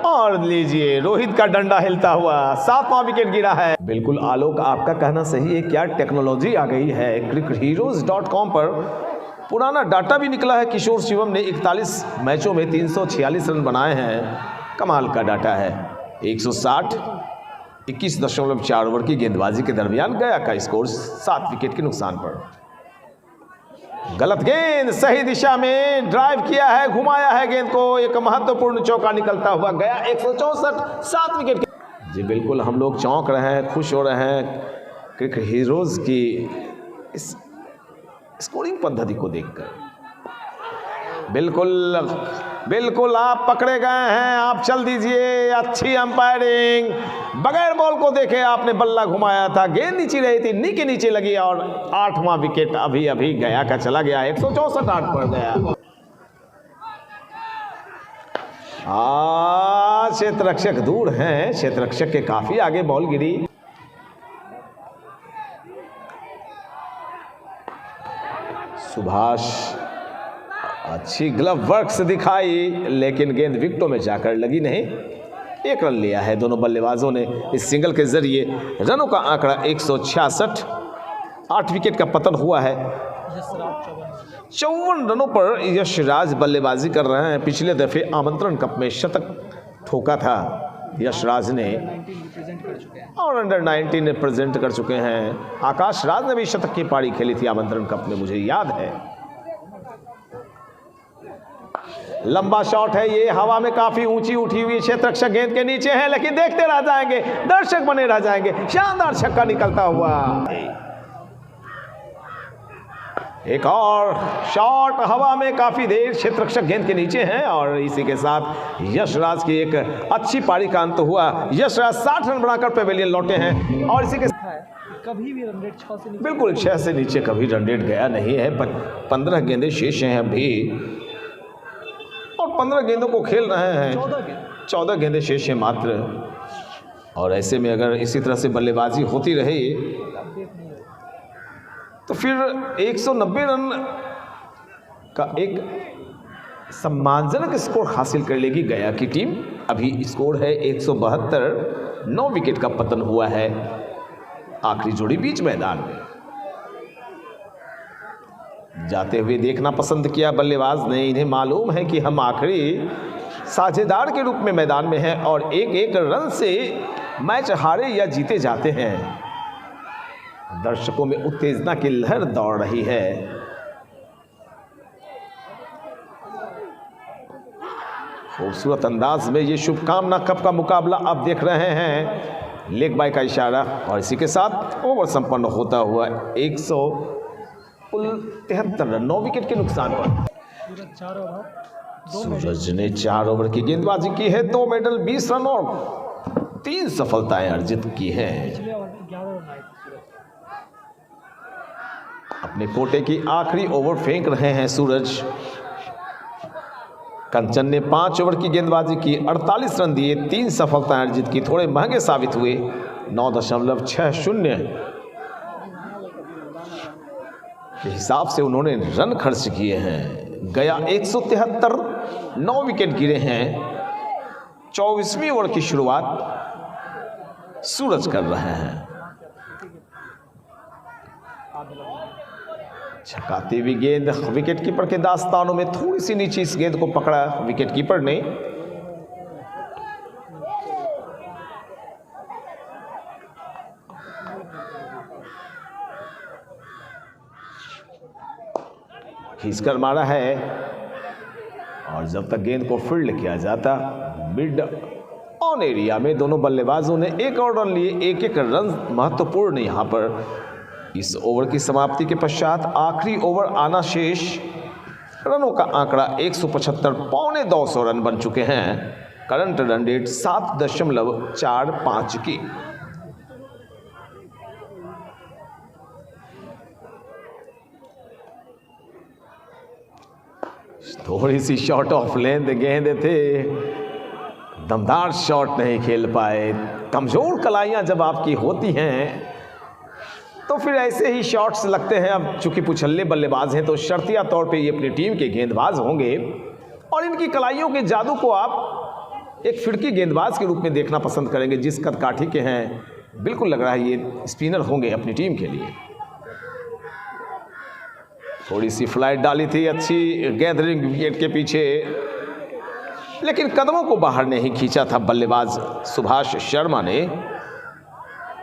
और लीजिए, रोहित का डंडा हिलता हुआ 7वां विकेट गिरा है। बिल्कुल आलोक, आपका कहना सही है। क्या टेक्नोलॉजी आ गई है। crickheroes.com पर पुराना डाटा भी निकला है। किशोर शिवम ने 41 मैचों में 346 रन बनाए हैं। कमाल का डाटा है। 160 21.4 ओवर की गेंदबाजी के दरमियान गया का स्कोर 7 विकेट के नुकसान पर। गलत गेंद, सही दिशा में ड्राइव किया है, घुमाया है गेंद को। एक महत्वपूर्ण चौका निकलता हुआ गया। 164, 7 विकेट। जी बिल्कुल, हम लोग चौंक रहे हैं, खुश हो रहे हैं क्रिकेट हीरोज की इस स्कोरिंग पद्धति को देखकर। बिल्कुल बिल्कुल, आप पकड़े गए हैं, आप चल दीजिए। अच्छी अंपायरिंग, बगैर बॉल को देखे आपने बल्ला घुमाया था, गेंद नीचे रही थी, नी के नीचे लगी और 8वां विकेट अभी अभी गया का चला गया। 164 8 पर गया। क्षेत्र रक्षक दूर हैं, क्षेत्र रक्षक के काफी आगे बॉल गिरी। सुभाष अच्छी ग्लव वर्क से दिखाई, लेकिन गेंद विकेटों में जाकर लगी नहीं। 1 रन लिया है दोनों बल्लेबाजों ने। इस सिंगल के जरिए रनों का आंकड़ा 166। 8 विकेट का पतन हुआ है। 54 रनों पर यशराज बल्लेबाजी कर रहे हैं। पिछले दफे आमंत्रण कप में शतक ठोका था यशराज ने और अंडर 19 ने प्रेजेंट कर चुके हैं। आकाश राज ने भी शतक की पारी खेली थी आमंत्रण कप में, मुझे याद है। लंबा शॉट है ये, हवा में काफी ऊंची उठी हुई। क्षेत्र रक्षक गेंद के नीचे है, लेकिन देखते रह जाएंगे, दर्शक बने रह जाएंगे। शानदार छक्का निकलता हुआ। एक और शॉट हवा में काफी देर, क्षेत्र रक्षक गेंद के नीचे हैं और इसी के साथ यशराज की एक अच्छी पारी का अंत हुआ। यशराज 60 रन बनाकर पेवेलियन लौटे हैं और इसी के कभी भी रन रेट 6 से नीचे, बिल्कुल 6 से नीचे कभी रन रेट गया नहीं है। 15 गेंदें शेष हैं अभी और 15 गेंदों को खेल रहे हैं। 14 गेंदें शेष हैं मात्र। और ऐसे में अगर इसी तरह से बल्लेबाजी होती रही तो फिर 190 रन का एक सम्मानजनक स्कोर हासिल कर लेगी गया की टीम। अभी स्कोर है 172। 9 विकेट का पतन हुआ है आखिरी जोड़ी बीच मैदान में। जाते हुए देखना पसंद किया बल्लेबाज ने। इन्हें मालूम है कि हम आखिरी साझेदार के रूप में मैदान में हैं और एक रन से मैच हारे या जीते जाते हैं। दर्शकों में उत्तेजना की लहर दौड़ रही है। खूबसूरत अंदाज में ये शुभकामना कप का मुकाबला आप देख रहे हैं। लेग बाय का इशारा और इसी के साथ ओवर संपन्न होता हुआ 173 रन 9 विकेट के नुकसान पर। सूरज ने 4 ओवर की गेंदबाजी की है। 2 मेडल, 20 रन और 3 सफलताएं अर्जित की हैं। अपने कोटे की आखिरी ओवर फेंक रहे हैं सूरज। कंचन ने 5 ओवर की गेंदबाजी की, 48 रन दिए, 3 सफलताएं अर्जित की। थोड़े महंगे साबित हुए। 9.60 के हिसाब से उन्होंने रन खर्च किए हैं। गया 173, 9 विकेट गिरे हैं। 24वीं ओवर की शुरुआत सूरज कर रहे हैं। छकाती हुई गेंद विकेट कीपर के दास्तानों में थोड़ी सी नीचे इस गेंद को पकड़ा विकेट कीपर ने। खींचकर मारा है और जब तक गेंद को फील्ड किया जाता मिड ऑन एरिया में दोनों बल्लेबाजों ने 1 और रन लिए। 1-1 रन महत्वपूर्ण यहां पर। इस ओवर की समाप्ति के पश्चात आखिरी ओवर आना शेष। रनों का आंकड़ा 175, 250 रन बन चुके हैं। करंट रन रेट 7.45 की। थोड़ी सी शॉट ऑफ लेंथ गेंद थे, दमदार शॉट नहीं खेल पाए। कमज़ोर कलाइयाँ जब आपकी होती हैं तो फिर ऐसे ही शॉट्स लगते हैं। अब चूंकि पुछल्ले बल्लेबाज हैं तो शर्तिया तौर पे ये अपनी टीम के गेंदबाज होंगे और इनकी कलाइयों के जादू को आप एक फिरकी गेंदबाज के रूप में देखना पसंद करेंगे। जिस कद काठी के हैं, बिल्कुल लग रहा है ये स्पिनर होंगे अपनी टीम के लिए। थोड़ी सी फ्लाइट डाली थी, अच्छी गैदरिंग विकेट के पीछे, लेकिन कदमों को बाहर नहीं खींचा था बल्लेबाज सुभाष शर्मा ने।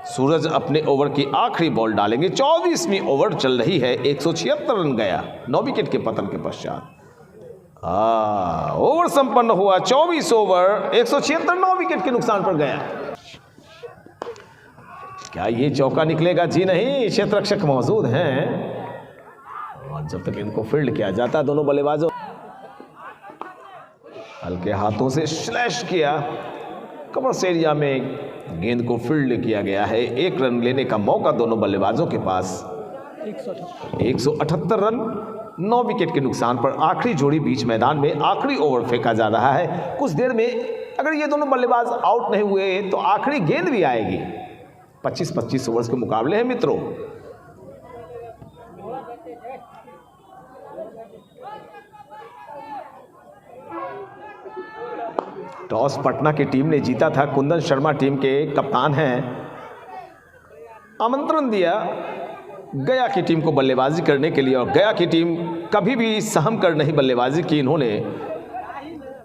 सूरज अपने ओवर की आखिरी बॉल डालेंगे। 24वीं ओवर चल रही है, 176 रन गया 9 विकेट के पतन के पश्चात। ओवर संपन्न हुआ, 24 ओवर 176, 9 विकेट के नुकसान पर गया। क्या ये चौका निकलेगा? जी नहीं, क्षेत्ररक्षक मौजूद हैं और जब तक इनको फील्ड किया जाता है, दोनों बल्लेबाजों हल्के हाथों से स्लैश किया। कवर्स एरिया में गेंद को फील्ड किया गया है। 1 रन लेने का मौका दोनों बल्लेबाजों के पास। 178 रन 9 विकेट के नुकसान पर आखिरी जोड़ी बीच मैदान में आखिरी ओवर फेंका जा रहा है। कुछ देर में अगर ये दोनों बल्लेबाज आउट नहीं हुए तो आखिरी गेंद भी आएगी। 25-25 ओवर्स के मुकाबले हैं मित्रों। टॉस पटना की टीम ने जीता था। कुंदन शर्मा टीम के कप्तान हैं। आमंत्रण दिया गया की टीम को बल्लेबाजी करने के लिए और गया की टीम कभी भी सहम कर नहीं बल्लेबाजी की। इन्होंने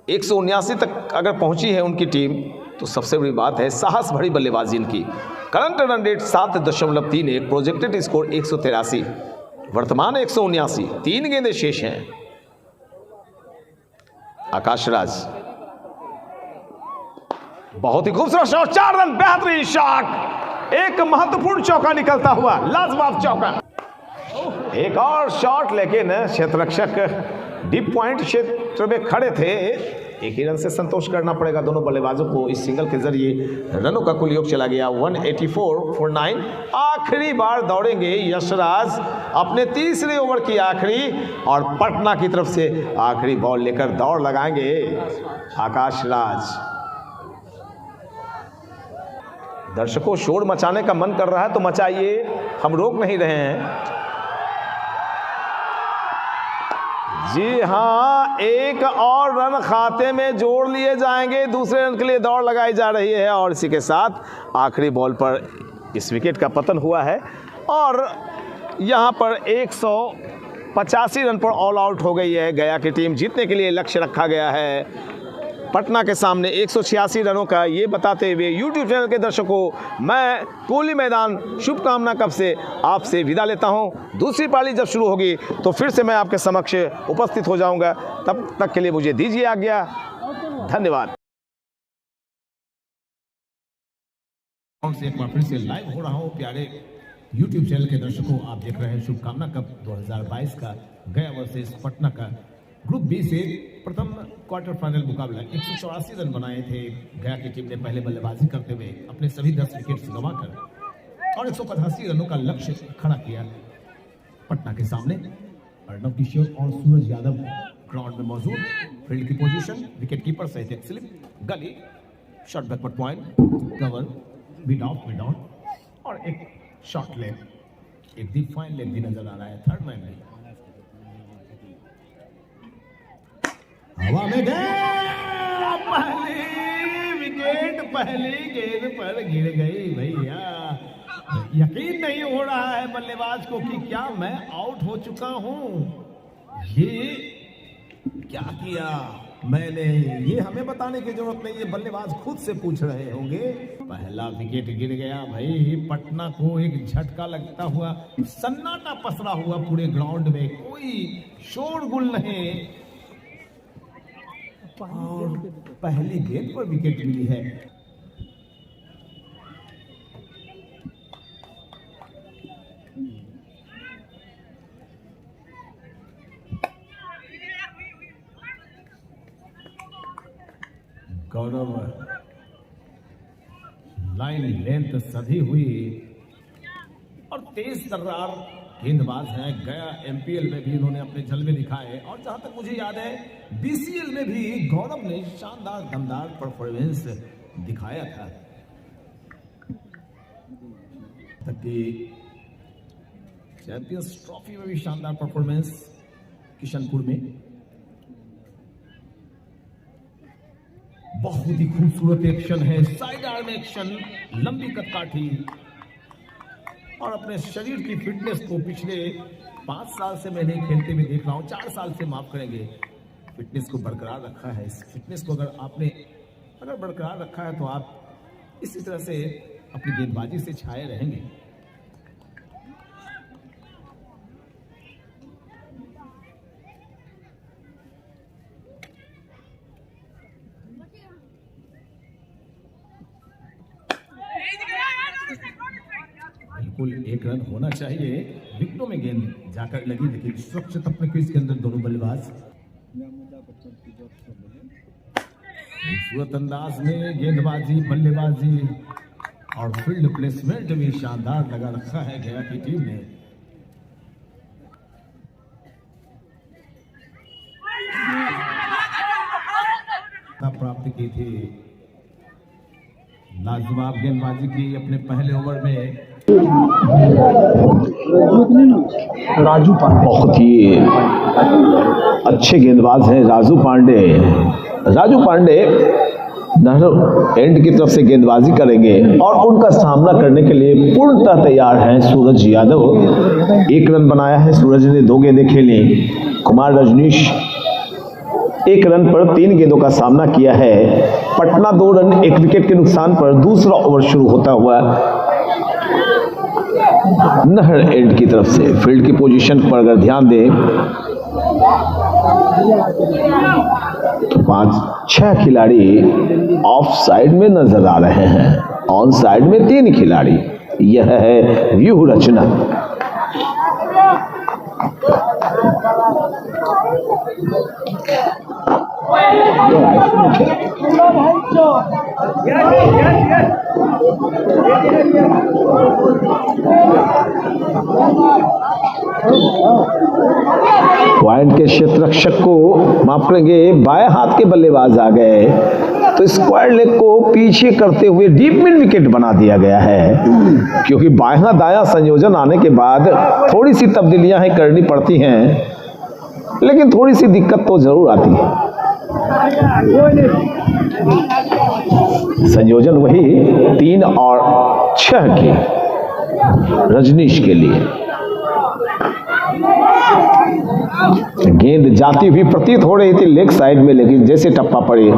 179 तक अगर पहुंची है उनकी टीम तो सबसे बड़ी बात है, साहस भरी बल्लेबाजी इनकी। Current run rate 7.31, projected score 183, वर्तमान 179, 3 गेंदें शेष हैं। आकाश राज, बहुत ही खूबसूरत शॉट, 4 रन, बेहतरीन शॉट, एक महत्वपूर्ण चौका निकलता हुआ, लाजवाब चौका। एक और शॉट, लेकिन क्षेत्ररक्षक डीप पॉइंट क्षेत्र में खड़े थे। एक ही रन से संतोष करना पड़ेगा दोनों बल्लेबाजों को। इस सिंगल के जरिए रनों का कुल योग चला गया 184 for 9। आखिरी बार दौड़ेंगे यशराज अपने तीसरे ओवर की आखिरी, और पटना की तरफ से आखिरी बॉल लेकर दौड़ लगाएंगे आकाश राज। दर्शकों, शोर मचाने का मन कर रहा है तो मचाइए, हम रोक नहीं रहे हैं। जी हाँ, एक और रन खाते में जोड़ लिए जाएंगे। दूसरे रन के लिए दौड़ लगाई जा रही है और इसी के साथ आखिरी बॉल पर इस विकेट का पतन हुआ है और यहाँ पर 185 रन पर ऑल आउट हो गई है गया की टीम। जीतने के लिए लक्ष्य रखा गया है पटना के सामने 186 रनों का। ये बताते हुए यूट्यूब चैनल के दर्शकों, मैं कोहली मैदान शुभकामना कप से आपसे विदा लेता हूं। दूसरी पारी जब शुरू होगी तो फिर से मैं आपके समक्ष उपस्थित हो जाऊंगा। तब तक के लिए मुझे दीजिए आज्ञा। धन्यवाद। एक बार फिर से लाइव हो रहा हूं प्यारे यूट्यूब चैनल के दर्शकों, आप देख रहे हैं शुभकामना कप 2022 का गया वर्सेस पटना का ग्रुप बी से प्रथम क्वार्टर फाइनल मुकाबला। 184 रन बनाए थे गया की टीम ने पहले बल्लेबाजी करते हुए अपने सभी 10 विकेट गंवाकर, और 185 रनों का लक्ष्य खड़ा किया पटना के सामने। अर्णव किशोर और सूरज यादव ग्राउंड में मौजूद। फील्ड की पोजीशन, विकेट कीपर सहित स्लिप, गली, shot backward point, cover, mid of और एक शॉट लेग, एक डीप फाइन लेग भी नजर आ रहा है थर्ड मैन में। हवा में गया, पहली विकेट पहली गेंद पर गिर गई भैया। यकीन नहीं हो रहा है बल्लेबाज को कि क्या मैं आउट हो चुका हूं। ये क्या किया मैंने, ये हमें बताने की जरूरत नहीं है, बल्लेबाज खुद से पूछ रहे होंगे। पहला विकेट गिर गया भाई। पटना को एक झटका लगता हुआ, सन्नाटा पसरा हुआ पूरे ग्राउंड में, कोई शोरगुल नहीं और पहली गेंद पर विकेट मिली है। गौरव लाइन लेंथ सधी हुई और तेज तर्रार गेंदबाज हैं। गया एमपीएल में भी इन्होंने अपने जलवे दिखाए और जहां तक मुझे याद है बीसीएल में भी गौरव ने शानदार दमदार परफॉर्मेंस दिखाया था। तक कि चैंपियंस ट्रॉफी में भी शानदार परफॉर्मेंस किशनपुर में। बहुत ही खूबसूरत एक्शन है, साइड आर्म एक्शन, लंबी कदकाठी और अपने शरीर की फिटनेस को पिछले 5 साल से मैं नहीं खेलते हुए देख रहा हूं, 4 साल से माफ करेंगे, फिटनेस को बरकरार रखा है। इस फिटनेस को अगर बरकरार रखा है तो आप इसी तरह से अपनी गेंदबाजी से छाए रहेंगे। बिल्कुल 1 रन होना चाहिए। विकेटों में गेंद जाकर लगी, लेकिन सुरक्षित अपने क्रीज के अंदर दोनों बल्लेबाज। खूबसूरत अंदाज में गेंदबाजी, बल्लेबाजी और फील्ड प्लेसमेंट भी शानदार लगा रखा है गया की टीम ने। प्राप्त की थी लाजवाब गेंदबाजी की अपने पहले ओवर में। राजू पांडे बहुत ही अच्छे गेंदबाज हैं। राजू पांडे नहर एंड की तरफ से गेंदबाजी करेंगे और उनका सामना करने के लिए पूर्णतः तैयार हैं सूरज यादव। 1 रन बनाया है सूरज ने, 2 गेंदें खेली। कुमार रजनीश 1 रन पर 3 गेंदों का सामना किया है। पटना 2 रन 1 विकेट के नुकसान पर दूसरा ओवर शुरू होता हुआ नहर एंड की तरफ से। फील्ड की पोजीशन पर अगर ध्यान दें तो 5-6 खिलाड़ी ऑफ साइड में नजर आ रहे हैं, ऑन साइड में 3 खिलाड़ी। यह है व्यूह रचना। पॉइंट के क्षेत्ररक्षक को माफ करेंगे, बाएं हाथ के बल्लेबाज आ गए तो स्क्वायर लेग को पीछे करते हुए डीप मिड विकेट बना दिया गया है। क्योंकि बायां दायां संयोजन आने के बाद थोड़ी सी तब्दीलियां हैं करनी पड़ती हैं, लेकिन थोड़ी सी दिक्कत तो जरूर आती है। संयोजन वही 3 और 6 के रजनीश के लिए। गेंद जाती हुई प्रतीत हो रही थी लेग साइड में, लेकिन जैसे टप्पा पड़े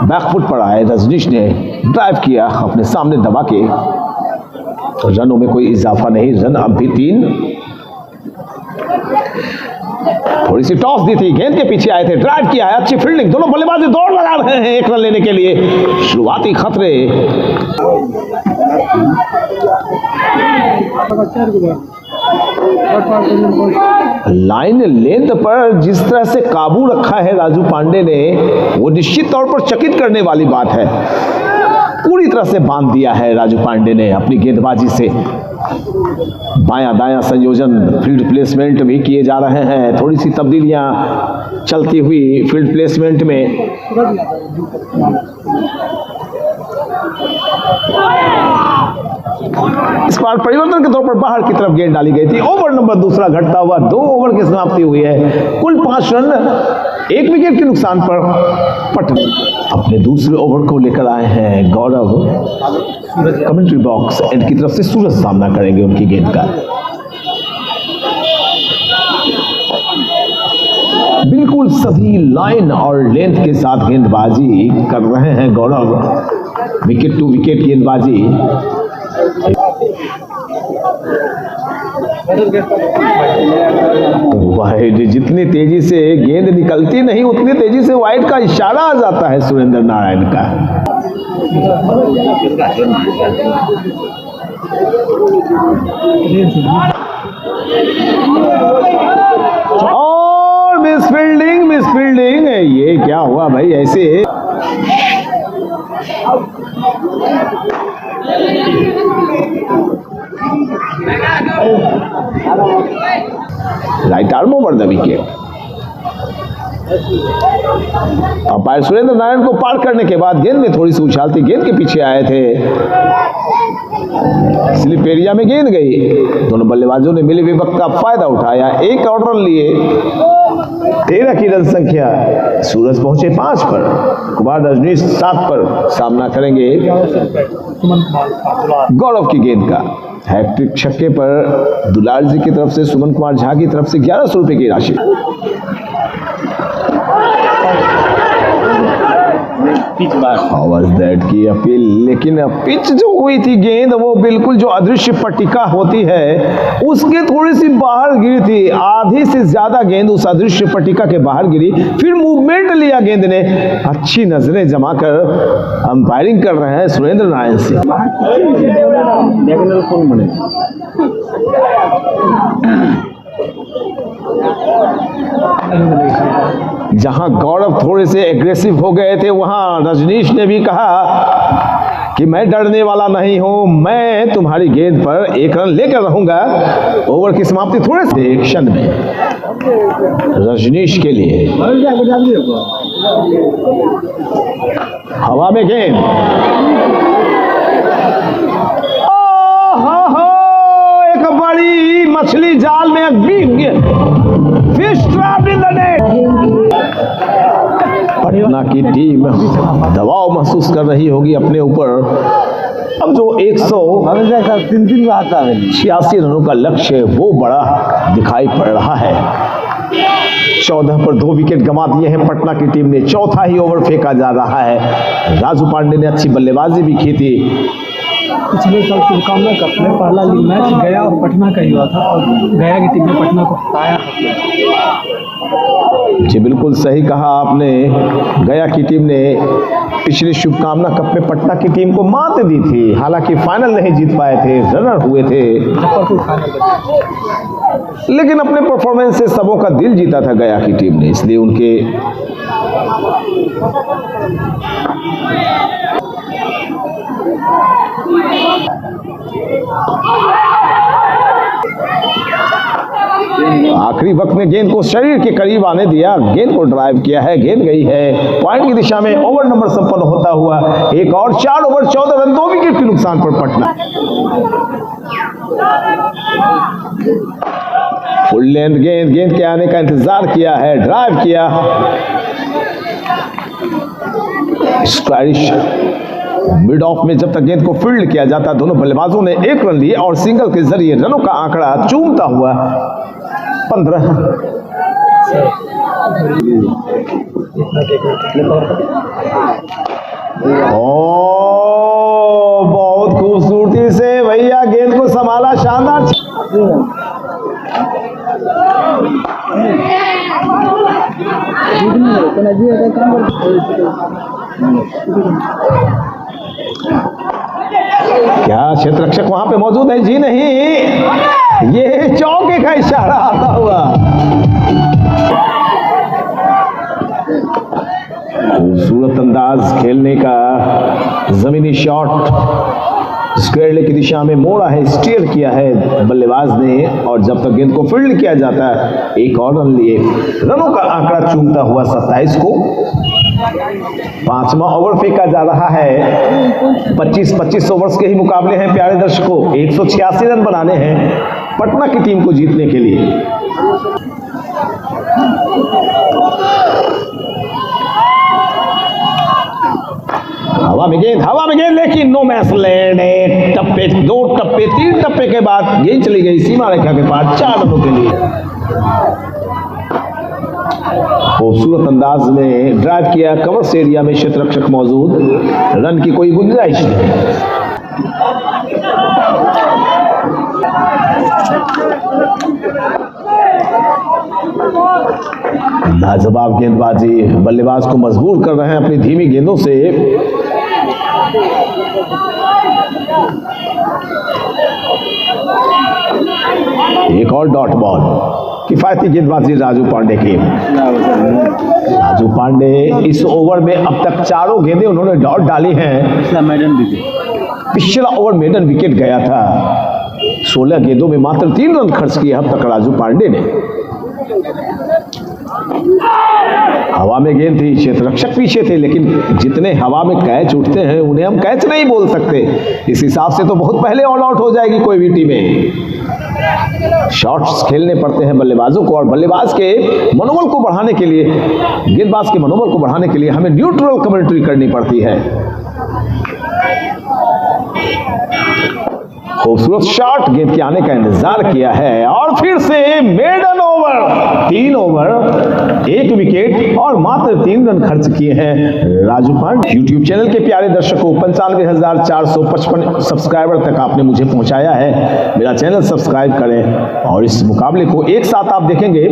बैकफुट पर आए, रजनीश ने ड्राइव किया अपने सामने दबा के। रनों में कोई इजाफा नहीं, रन अब भी 3। थोड़ी सी टॉस दी थी, गेंद के पीछे आए थे, ड्राइव किया है, अच्छी फील्डिंग, दोनों बल्लेबाज दौड़ लगा रहे हैं 1 रन लेने के लिए। शुरुआती खतरे। लाइन लेंथ पर जिस तरह से काबू रखा है राजू पांडे ने, वो निश्चित तौर पर चकित करने वाली बात है। पूरी तरह से बांध दिया है राजू पांडे ने अपनी गेंदबाजी से। बायां दायां संयोजन, फील्ड प्लेसमेंट भी किए जा रहे हैं, थोड़ी सी तब्दीलियां चलती हुई फील्ड प्लेसमेंट में। इस बार परिवर्तन के तौर पर बाहर की तरफ गेंद डाली गई थी। ओवर नंबर दूसरा घटता हुआ 2 ओवर की समाप्ति हुई है। कुल 5 रन 1 विकेट के नुकसान पर पटना अपने दूसरे ओवर को लेकर आए हैं गौरव। कमेंट्री बॉक्स एंड की तरफ से सूरज सामना करेंगे उनकी गेंद का। बिल्कुल सभी लाइन और लेंथ के साथ गेंदबाजी कर रहे हैं गौरव। विकेट टू विकेट गेंदबाजी। वाइड, जितनी तेजी से गेंद निकलती नहीं उतनी तेजी से वाइड का इशारा आ जाता है सुरेंद्र नारायण का। और मिस फील्डिंग, ये क्या हुआ भाई ऐसे? Right arm over the wicket. Umpire Surendra Narayan को पार करने के बाद गेंद में थोड़ी सी उछाल थी, गेंद के पीछे आए थे, स्लिप एरिया में गेंद गई। दोनों बल्लेबाजों ने मिली विपक्त का फायदा उठाया, एक आउट रन लिए। 13 की रन संख्या, सूरज पहुंचे 5 पर, कुमार रजनीश 7 पर सामना करेंगे गौरव की गेंद का। हैट्रिक छक्के पर दुलार जी की तरफ से, सुमन कुमार झा की तरफ से 1100 रुपए की राशि। How was that की अपील, लेकिन पिच जो हुई थी गेंद वो बिल्कुल जो अदृश्य पट्टिका होती है उसके थोड़ी सी बाहर गिरी थी, आधी से ज्यादा गेंद उस अदृश्य पट्टिका के बाहर गिरी। फिर मूवमेंट लिया गेंद ने, अच्छी नजरें जमा कर अंपायरिंग कर रहे हैं सुरेंद्र नारायण सिंह। जहां गौरव थोड़े से एग्रेसिव हो गए थे वहां रजनीश ने भी कहा कि मैं डरने वाला नहीं हूं, मैं तुम्हारी गेंद पर 1 रन लेकर रहूंगा। ओवर की समाप्ति थोड़े से एक्शन में रजनीश के लिए। हवा में गेंद, एक बड़ी मछली जाल में, fish trapped in the net. Patna की टीम दबाव महसूस कर रही होगी अपने ऊपर। अब जो 186 रनों का लक्ष्य है वो बड़ा दिखाई पड़ रहा है। 14 पर 2 विकेट गंवा दिए हैं पटना की टीम ने, चौथा ही ओवर फेंका जा रहा है। राजू पांडे ने अच्छी बल्लेबाजी भी की थी। पिछले साल शुभकामना कप में पहला लीग मैच गया और पटना का ही हुआ था और गया की टीम ने पटना को हराया। जी बिल्कुल सही कहा आपने, गया की टीम ने पिछले शुभकामना कप में पटना की टीम को मात दी थी, हालांकि फाइनल नहीं जीत पाए थे, रनर हुए थे, लेकिन अपने परफॉर्मेंस से सबों का दिल जीता था गया की टीम ने, इसलिए उनके आखिरी वक्त में गेंद को शरीर के करीब आने दिया, गेंद को ड्राइव किया है, गेंद गई है पॉइंट की दिशा में। ओवर नंबर संपन्न होता हुआ एक और 4 ओवर 14 रन 2 विकेट के नुकसान पर पटना। फुल लेंथ गेंद, गेंद के आने का इंतजार किया है, ड्राइव किया, स्टाइलिश मिड ऑफ में जब तक गेंद को फील्ड किया जाता, दोनों बल्लेबाजों ने 1 रन लिए और सिंगल के जरिए रनों का आंकड़ा चूमता हुआ 15। बहुत खूबसूरती से भैया गेंद को संभाला, शानदार। क्या क्षेत्र रक्षक वहां पे मौजूद है? जी नहीं, ये चौके का इशारा आता हुआ। खूबसूरत अंदाज खेलने का, जमीनी शॉट स्क्वायर लेग की दिशा में मोड़ा है, स्टीयर किया है बल्लेबाज ने, और जब तक गेंद को फील्ड किया जाता है 1 और रन लिए। रनों का आंकड़ा चूमता हुआ 27 को। 5वां ओवर फेंका जा रहा है। 25 ओवर्स के ही मुकाबले हैं प्यारे दर्शकों। 186 रन बनाने हैं पटना की टीम को जीतने के लिए। हवा में गेंद, लेकिन नो मैच लैंड। 1 टप्पे, 2 टप्पे, 3 टप्पे के बाद गेंद चली गई सीमा रेखा के पार 4 रनों के लिए। खूबसूरत अंदाज में ड्राइव किया, कवर्स एरिया में क्षेत्र रक्षक मौजूद, रन की कोई गुंजाइश नहीं। लाजवाब गेंदबाजी, बल्लेबाज को मजबूर कर रहे हैं अपनी धीमी गेंदों से। एक और डॉट बॉल, किफायती गेंदबाजी राजू पांडे की। राजू पांडे इस ओवर में अब तक 4 गेंदें उन्होंने डॉट डाली हैं। पिछला ओवर मेडन विकेट गया था। 16 गेंदों में मात्र 3 रन खर्च किए अब तक राजू पांडे ने। हवा में गेंद थी, क्षेत्ररक्षक पीछे थे, लेकिन जितने हवा में कैच उठते हैं उन्हें हम कैच नहीं बोल सकते। इस हिसाब से तो बहुत पहले ऑल आउट हो जाएगी कोई भी टीमें। शॉट्स खेलने पड़ते हैं बल्लेबाजों को, और बल्लेबाज के मनोबल को बढ़ाने के लिए, गेंदबाज के मनोबल को बढ़ाने के लिए हमें न्यूट्रल कमेंट्री करनी पड़ती है। खूबसूरत शॉट, गेंद के आने का इंतजार किया है और फिर से मेडन ओवर, 3 ओवर 1 विकेट और मात्र 3 रन खर्च किए हैं राजू पांडे। यूट्यूब चैनल के प्यारे दर्शकों, 95,455 सब्सक्राइबर तक आपने मुझे पहुंचाया है। मेरा चैनल सब्सक्राइब करें और इस मुकाबले को एक साथ आप देखेंगे।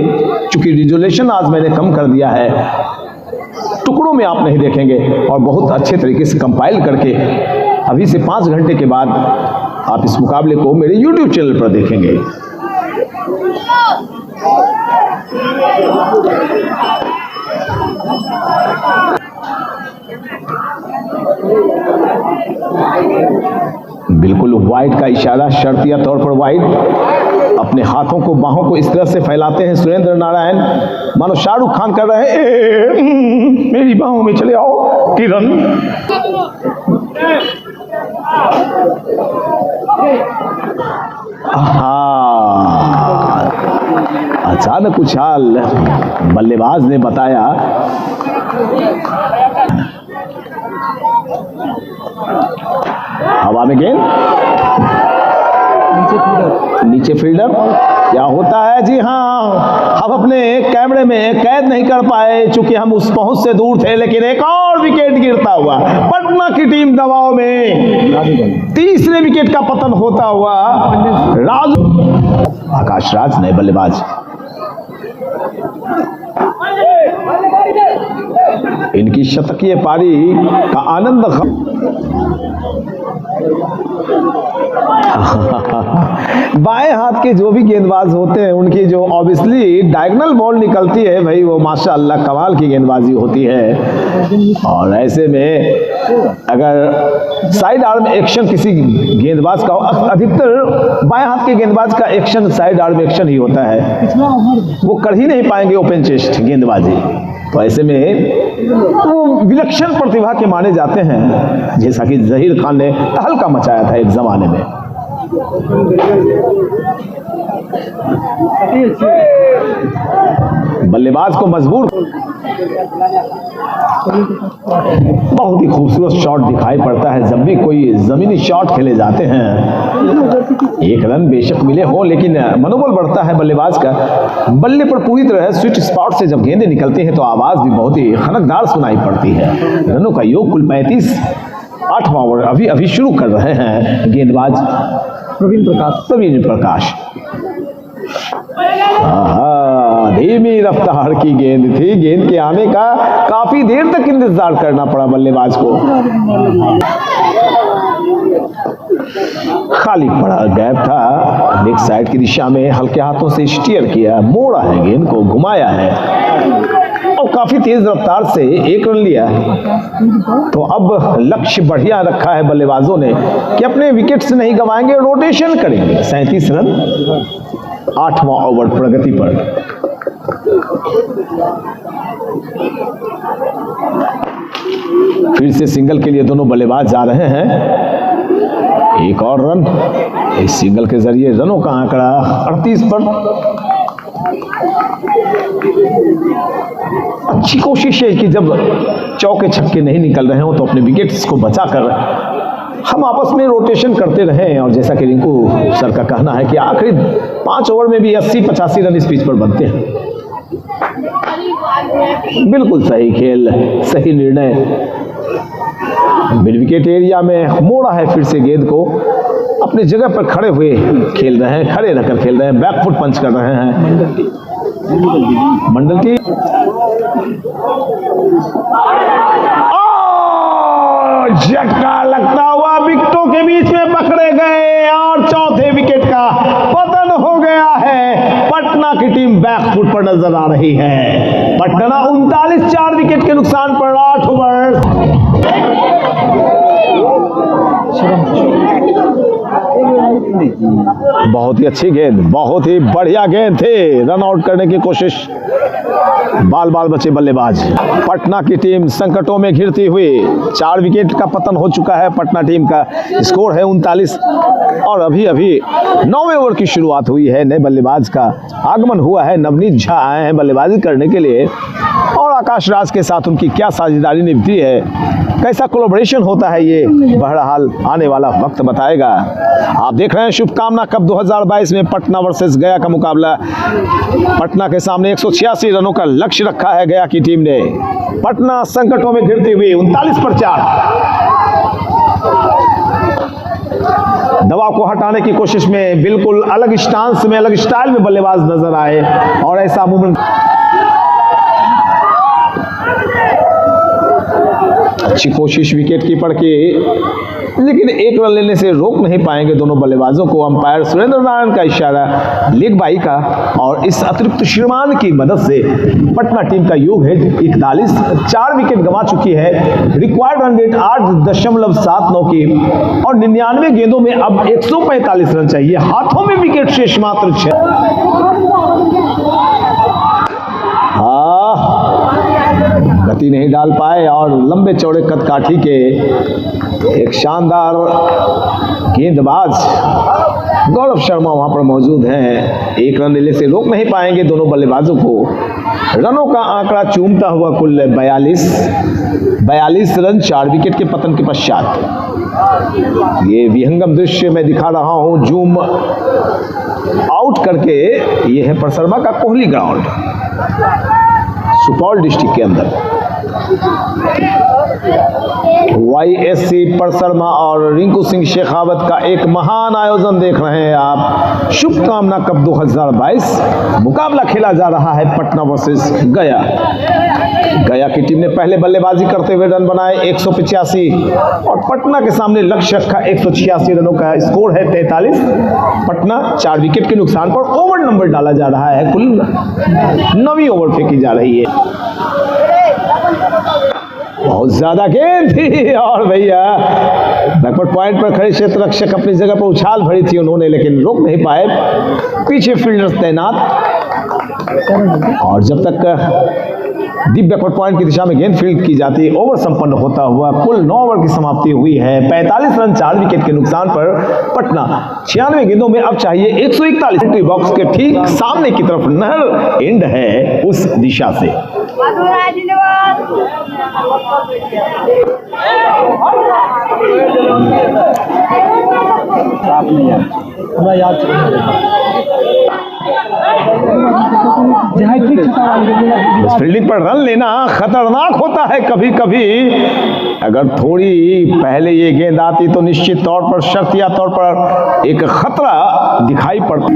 चूंकि रिजोल्यूशन आज मैंने कम कर दिया है, टुकड़ों में आप नहीं देखेंगे और बहुत अच्छे तरीके से कंपाइल करके अभी से 5 घंटे के बाद आप इस मुकाबले को मेरे YouTube चैनल पर देखेंगे। बिल्कुल वाइड का इशारा, शर्तिया तौर पर वाइड। अपने हाथों को, बाहों को इस तरह से फैलाते हैं सुरेंद्र नारायण, मानो शाहरुख खान कर रहे हैं, मेरी बाहों में चले आओ किरण। अचानक उछाल, बल्लेबाज ने बताया हवा में गेंद, नीचे फील्डर, क्या होता है? जी हाँ, हम अपने कैमरे में कैद नहीं कर पाए चूंकि हम उस पहुंच से दूर थे, लेकिन एक और विकेट गिरता हुआ पटना की टीम दबाव में, तीसरे विकेट का पतन होता हुआ राजू। आकाश राज ने बल्लेबाज, इनकी शतकीय पारी का आनंद बाएं हाथ के जो भी गेंदबाज होते हैं उनकी जो ऑब्वियसली डायगोनल बॉल निकलती है भाई, वो माशाअल्लाह कमाल की गेंदबाजी होती है। और ऐसे में अगर साइड आर्म एक्शन किसी गेंदबाज का, अधिकतर बाएं हाथ के गेंदबाज का एक्शन साइड आर्म एक्शन ही होता है, वो कर ही नहीं पाएंगे ओपन चेस्ट गेंदबाजी। तो ऐसे में वो विलक्षण प्रतिभा के माने जाते हैं, जैसा कि जहीर खान ने तहलका मचाया था एक जमाने में। बल्लेबाज को मजबूर, बहुत ही खूबसूरत शॉट दिखाई पड़ता है जब भी कोई जमीनी शॉट खेले जाते हैं। 1 रन बेशक मिले हो, लेकिन मनोबल बढ़ता है बल्लेबाज का। बल्ले पर पूरी तरह स्वीट स्पॉट से जब गेंदें निकलती हैं तो आवाज भी बहुत ही खनकदार सुनाई पड़ती है। रनों का योग कुल 35, 8वां ओवर अभी शुरू कर रहे हैं गेंदबाज प्रवीण प्रकाश। धीमी रफ्तार की गेंद थी, गेंद के आने का काफी देर तक इंतजार करना पड़ा बल्लेबाज को। खाली पड़ा गैप था, लेग साइड की दिशा में हल्के हाथों से स्टीयर किया, मोड़ा है गेंद को, घुमाया है और काफी तेज रफ्तार से 1 रन लिया। तो अब लक्ष्य बढ़िया रखा है बल्लेबाजों ने कि अपने विकेट से नहीं गंवाएंगे, रोटेशन करेंगे। 37 रन 8वां ओवर प्रगति पर। फिर से सिंगल के लिए दोनों बल्लेबाज जा रहे हैं। एक और रन, इस सिंगल के जरिए रनों का आंकड़ा 38 पर। अच्छी कोशिश है कि जब चौके छक्के नहीं निकल रहे हो तो अपने विकेट्स को बचाकर हम आपस में रोटेशन करते रहें। और जैसा कि रिंकू सर का कहना है कि आखिरी 5 ओवर में भी 80-85 रन इस पिच पर बनते हैं। बिल्कुल सही खेल, सही निर्णय। मिड विकेट एरिया में मोड़ा है फिर से गेंद को, अपनी जगह पर खड़े हुए खेल रहे हैं, खड़े रहकर खेल रहे हैं, बैकफुट पंच कर रहे हैं। मंडल की झटका लगता हुआ विकेटों के बीच में पकड़े गए और चौथे विकेट का पतन हो गया है। पटना की टीम बैकफुट पर नजर आ रही है। पटना 39 विकेट के नुकसान पर 8 ओवर। बहुत ही अच्छी गेंद, बहुत ही बढ़िया गेंद थे, रन आउट करने की कोशिश, बाल बाल बचे बल्लेबाज। पटना की टीम संकटों में घिरती हुई, 4 विकेट का पतन हो चुका है पटना टीम का, स्कोर है 39 और अभी अभी 9वें ओवर की शुरुआत हुई है। नए बल्लेबाज का आगमन हुआ है, नवनीत झा आए हैं बल्लेबाजी करने के लिए और आकाश राज के साथ उनकी क्या साझेदारी निभती है, कैसा कोलैबोरेशन होता है, ये बहरहाल आने वाला वक्त बताएगा। आप देख रहे हैं शुभकामना कप 2022 में पटना वर्सेस गया का मुकाबला। पटना के सामने 186 रनों का लक्ष्य रखा है गया की टीम ने। पटना संकटों में घिरती हुई 39 पर 4। दबाव को हटाने की कोशिश में बिल्कुल अलग स्टांस में, अलग स्टाइल में बल्लेबाज नजर आए और ऐसा मूवमेंट, अच्छी कोशिश विकेट कीपर की, लेकिन 1 रन लेने से रोक नहीं पाएंगे दोनों बल्लेबाजों को। अंपायर सुरेंद्र नारायण का इशारा लीग बाई का और इस अतिरिक्त श्रीमान की मदद से पटना टीम का योग है 41, 4 विकेट गंवा चुकी है। रिक्वायर्ड रन रेट 8.79 की और 99 गेंदों में अब 145 रन चाहिए। हाथों में विकेट शेष मात्र 6। गति नहीं डाल पाए और लंबे चौड़े कद काठी के एक शानदार गेंदबाज गौरव शर्मा वहां पर मौजूद हैं। 1 रन लेने से रोक नहीं पाएंगे दोनों बल्लेबाजों को। रनों का आंकड़ा चूमता हुआ कुल 42 रन 4 विकेट के पतन के पश्चात। ये विहंगम दृश्य मैं दिखा रहा हूं जूम आउट करके। ये है परसरमा का कोहली ग्राउंड, सुपौल डिस्ट्रिक्ट के अंदर। YSC परसरमा और रिंकू सिंह शेखावत का एक महान आयोजन देख रहे हैं आप। शुभकामना कप 2022 मुकाबला खेला जा रहा है पटना वर्सेस गया। गया की टीम ने पहले बल्लेबाजी करते हुए रन बनाए 185 और पटना के सामने लक्ष्य रखा 186 रनों का स्कोर है 43। पटना 4 विकेट के नुकसान पर ओवर नंबर डाला जा रहा है, कुल 9वीं ओवर फेंकी जा रही है। बहुत ज्यादा गेंद थी और भैया बैकवर्ड पॉइंट पर खड़े क्षेत्र रक्षक अपनी जगह पर उछाल भरी थी उन्होंने, लेकिन रोक नहीं पाए। पीछे फील्डर्स तैनात और जब तक डीप बैकवर्ड पॉइंट की दिशा में गेंद फील्ड की जाती है, ओवर संपन्न होता हुआ कुल 9 ओवर की समाप्ति हुई है। 45 रन 4 विकेट के नुकसान पर पटना 96 गेंदों में अब चाहिए 141। एंट्री बॉक्स के ठीक सामने की तरफ नहर एंड है, उस दिशा से फील्डिंग पर रन लेना खतरनाक होता है कभी कभी। अगर थोड़ी पहले ये गेंद आती तो निश्चित तौर पर शर्तिया तौर पर एक खतरा दिखाई पड़ता।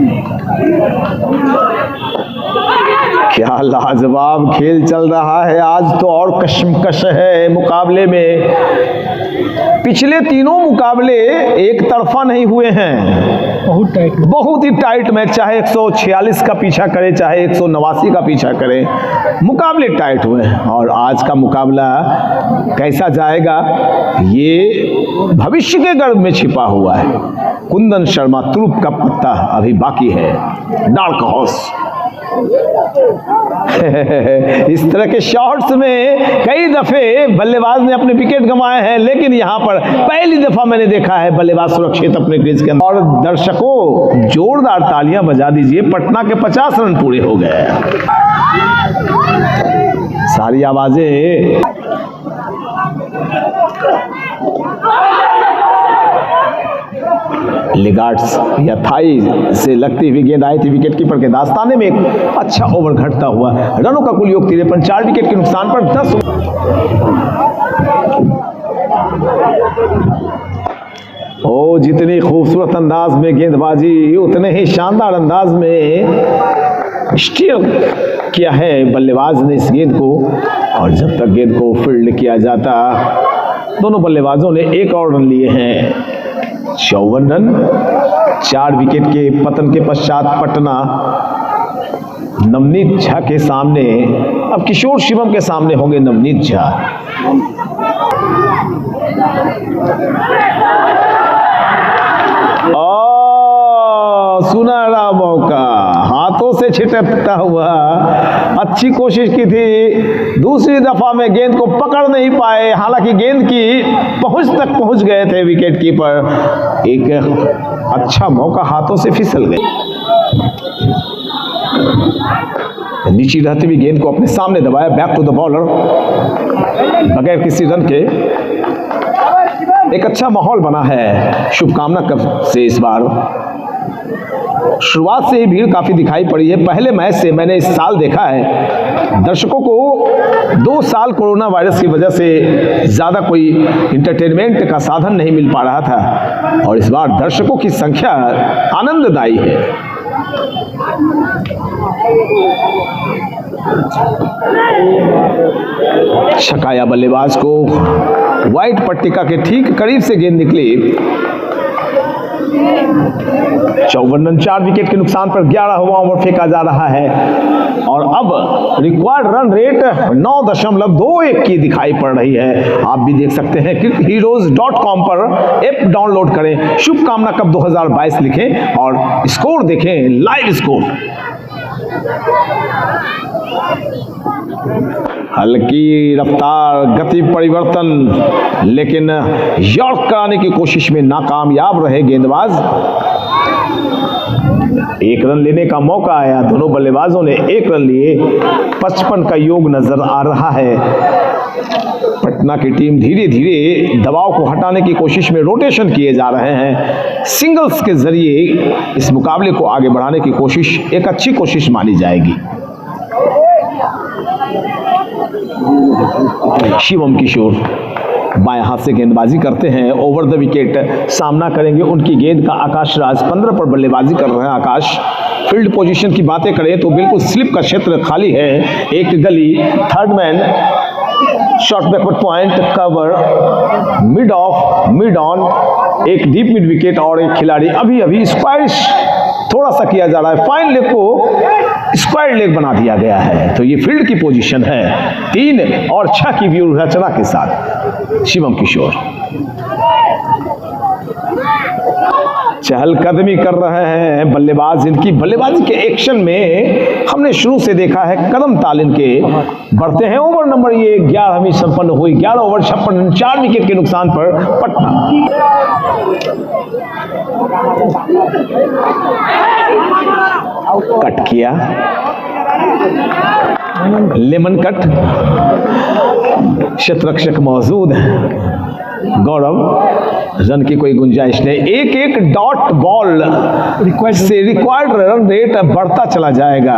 क्या लाजवाब खेल चल रहा है आज तो, और कशमकश है मुकाबले में। पिछले तीनों मुकाबले एक तरफा नहीं हुए हैं, बहुत ही टाइट मैच, चाहे 146 का पीछा करे चाहे 189 का पीछा करे, मुकाबले टाइट हुए हैं। और आज का मुकाबला कैसा जाएगा ये भविष्य के गर्भ में छिपा हुआ है। कुंदन शर्मा तुरुप का पत्ता अभी बाकी है, डार्क हॉर्स। इस तरह के शॉट्स में कई दफे बल्लेबाज ने अपने विकेट गंवाए हैं, लेकिन यहां पर पहली दफा मैंने देखा है बल्लेबाज सुरक्षित अपने क्रीज के अंदर। और दर्शकों जोरदार तालियां बजा दीजिए, पटना के 50 रन पूरे हो गए। सारी आवाजें लिगार्ड्स या थाई से लगती हुई गेंद आई थी विकेट कीपर के दास्ताने में। एक अच्छा ओवर घटता हुआ, रनों का कुल योग 53, 4 विकेट के नुकसान पर 10। ओ जितनी खूबसूरत अंदाज में गेंदबाजी, उतने ही शानदार अंदाज में स्टीयर किया है बल्लेबाज ने इस गेंद को। और जब तक गेंद को फील्ड किया जाता, दोनों बल्लेबाजों ने 1 और रन लिए हैं। 54 रन 4 विकेट के पतन के पश्चात पटना नवनीत झा के सामने, अब किशोर शिवम के सामने होंगे नवनीत झा। सुनहरा मौका, हाथों से छिटकता हुआ, अच्छी कोशिश की थी, दूसरी दफा में गेंद को पकड़ नहीं पाए, हालांकि गेंद की पहुंच तक पहुंच गए थे विकेट कीपर, एक अच्छा मौका हाथों से फिसल गए। नीचे रहते हुए गेंद को अपने सामने दबाया, बैक टू द बॉलर, बगैर किसी रन के। एक अच्छा माहौल बना है शुभकामना कप से इस बार। शुरुआत से ही भीड़ काफी दिखाई पड़ी है। पहले मैच से मैंने इस साल देखा है दर्शकों को 2 साल कोरोना वायरस की वजह से ज़्यादा कोई इंटरटेनमेंट का साधन नहीं मिल पा रहा था, और इस बार दर्शकों की संख्या आनंददायी है। छकाया बल्लेबाज को व्हाइट पट्टिका के ठीक करीब से गेंद निकली। 54 रन 4 विकेट के नुकसान पर 11वां ओवर फेंका जा रहा है, और अब रिक्वायर्ड रन रेट 9.21 की दिखाई पड़ रही है। आप भी देख सकते हैं crickheroes.com पर ऐप डाउनलोड करें, शुभकामना कप 2022 लिखें और स्कोर देखें, लाइव स्कोर। हल्की रफ्तार, गति परिवर्तन, लेकिन यॉर्क कराने की कोशिश में नाकामयाब रहे गेंदबाज। 1 रन लेने का मौका आया, दोनों बल्लेबाजों ने 1 रन लिए। 55 का योग नजर आ रहा है। पटना की टीम धीरे धीरे दबाव को हटाने की कोशिश में रोटेशन किए जा रहे हैं। सिंगल्स के जरिए इस मुकाबले को आगे बढ़ाने की कोशिश एक अच्छी कोशिश मानी जाएगी। शिवम किशोर बाएं हाथ से गेंदबाजी करते हैं, ओवर द विकेट सामना करेंगे उनकी गेंद का आकाश राज। 15 पर बल्लेबाजी कर रहे हैं आकाश। फील्ड पोजीशन की बातें करें तो बिल्कुल स्लिप का क्षेत्र खाली है। एक गली, third man, short backward point, cover, mid of, mid on, एक डीप मिड विकेट और एक खिलाड़ी अभी अभी स्क्वायरिश थोड़ा सा किया जा रहा है। फाइन लेग को स्क्वायर लेग बना दिया गया है। तो ये फील्ड की पोजीशन है 3 और 6 की व्यू रचना के साथ। शिवम किशोर चहलकदमी कर रहे हैं बल्लेबाज। इनकी बल्लेबाजी के एक्शन में हमने शुरू से देखा है कदम ताल इनके बढ़ते हैं। ओवर नंबर ये 11वीं संपन्न हुई। 11 ओवर 56 रन 4 विकेट के नुकसान पर पटना। कट किया, लेमन कट, शतरक्षक मौजूद है गौरव, रन की कोई गुंजाइश नहीं। एक एक डॉट बॉल से रिक्वायर्ड रन रेट बढ़ता चला जाएगा,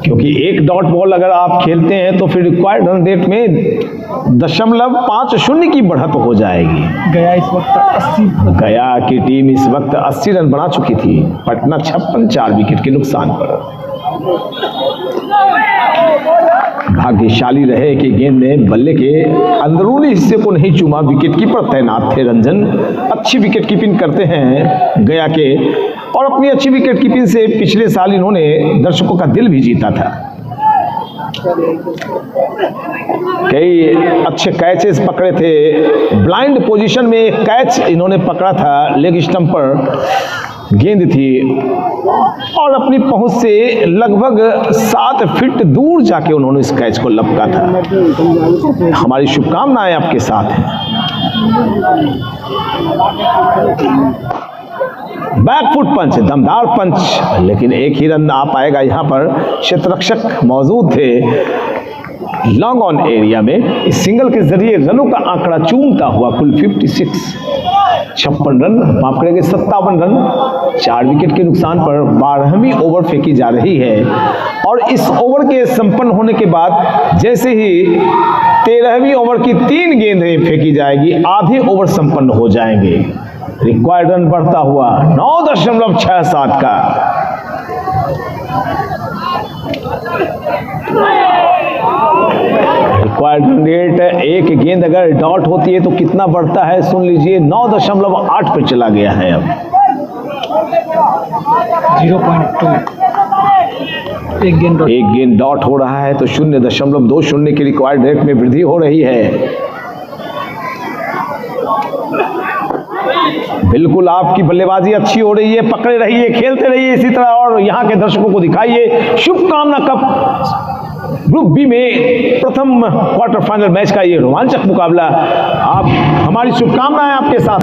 क्योंकि एक डॉट बॉल अगर आप खेलते हैं तो फिर रिक्वायर्ड रन रेट में 0.50 की बढ़त हो जाएगी। गया की टीम इस वक्त 80 रन बना चुकी थी। पटना 56 4 विकेट के नुकसान पर। भाग्यशाली रहे कि गेंद ने बल्ले के अंदरूनी हिस्से को नहीं चूमा। विकेट कीपर तैनात थे रंजन, अच्छी विकेट कीपिंग करते हैं गया के, और अपनी अच्छी विकेट कीपिंग से पिछले साल इन्होंने दर्शकों का दिल भी जीता था। कई अच्छे कैचेस पकड़े थे। ब्लाइंड पोजीशन में एक कैच इन्होंने पकड़ा था, लेग स्टंप पर गेंद थी और अपनी पहुंच से लगभग 7 फीट दूर जाके उन्होंने इस कैच को लपका था। हमारी शुभकामनाएं आपके साथ हैं। बैकफुट पंच, दमदार पंच, लेकिन एक ही रन आ पाएगा। यहाँ पर क्षेत्ररक्षक मौजूद थे लॉन्ग ऑन एरिया में। इस सिंगल के जरिए रनों का आंकड़ा चूमता हुआ कुल 56 रन, माफ करेंगे 57 रन 4 विकेट के नुकसान पर 12वीं ओवर फेंकी जा रही है। और इस ओवर के संपन्न होने के बाद जैसे ही 13वीं ओवर की 3 गेंदें फेंकी जाएगी, आधे ओवर संपन्न हो जाएंगे। रिक्वायर्ड रन बढ़ता हुआ 9.67 का। रिक्वायर्ड रन रेट, एक गेंद अगर डॉट होती है तो कितना बढ़ता है सुन लीजिए, 9.8 पे चला गया है अब। 0.2 एक गेंद डॉट हो रहा है तो 0.20 की रिक्वायर्ड रेट में वृद्धि हो रही है। बिल्कुल आपकी बल्लेबाजी अच्छी हो रही है, पकड़े रहिए, खेलते रहिए इसी तरह और यहाँ के दर्शकों को दिखाइए शुभकामना कप ग्रुप बी में प्रथम क्वार्टर फाइनल मैच का ये रोमांचक मुकाबला। आप हमारी शुभकामनाएं आपके साथ।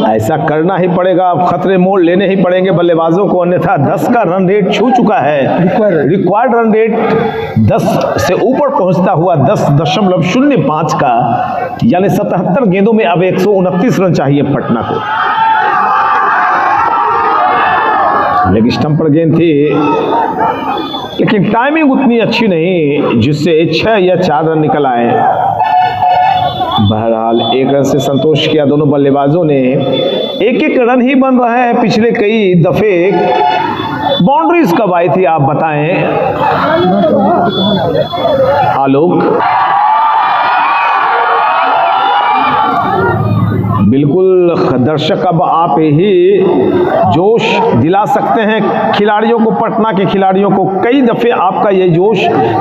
ऐसा करना ही पड़ेगा, अब खतरे मोड़ लेने ही पड़ेंगे बल्लेबाजों को, अन्यथा 10 का रन रेट छू चुका है। रिक्वायर्ड रन रेट 10 से ऊपर पहुंचता हुआ 10.05 का, यानी 77 गेंदों में अब 129 रन चाहिए पटना को। लेग स्टंप पर गेंद थी, लेकिन टाइमिंग उतनी अच्छी नहीं जिससे 6 या 4 रन निकल आए। बहरहाल 1 रन से संतोष किया दोनों बल्लेबाजों ने। एक रन ही बन रहा है, पिछले कई दफे बाउंड्रीज कब आई थी आप बताएं आलोक। बिल्कुल दर्शक अब आप ही जोश दिला सकते हैं खिलाड़ियों को, पटना के खिलाड़ियों को। कई दफे आपका ये जोश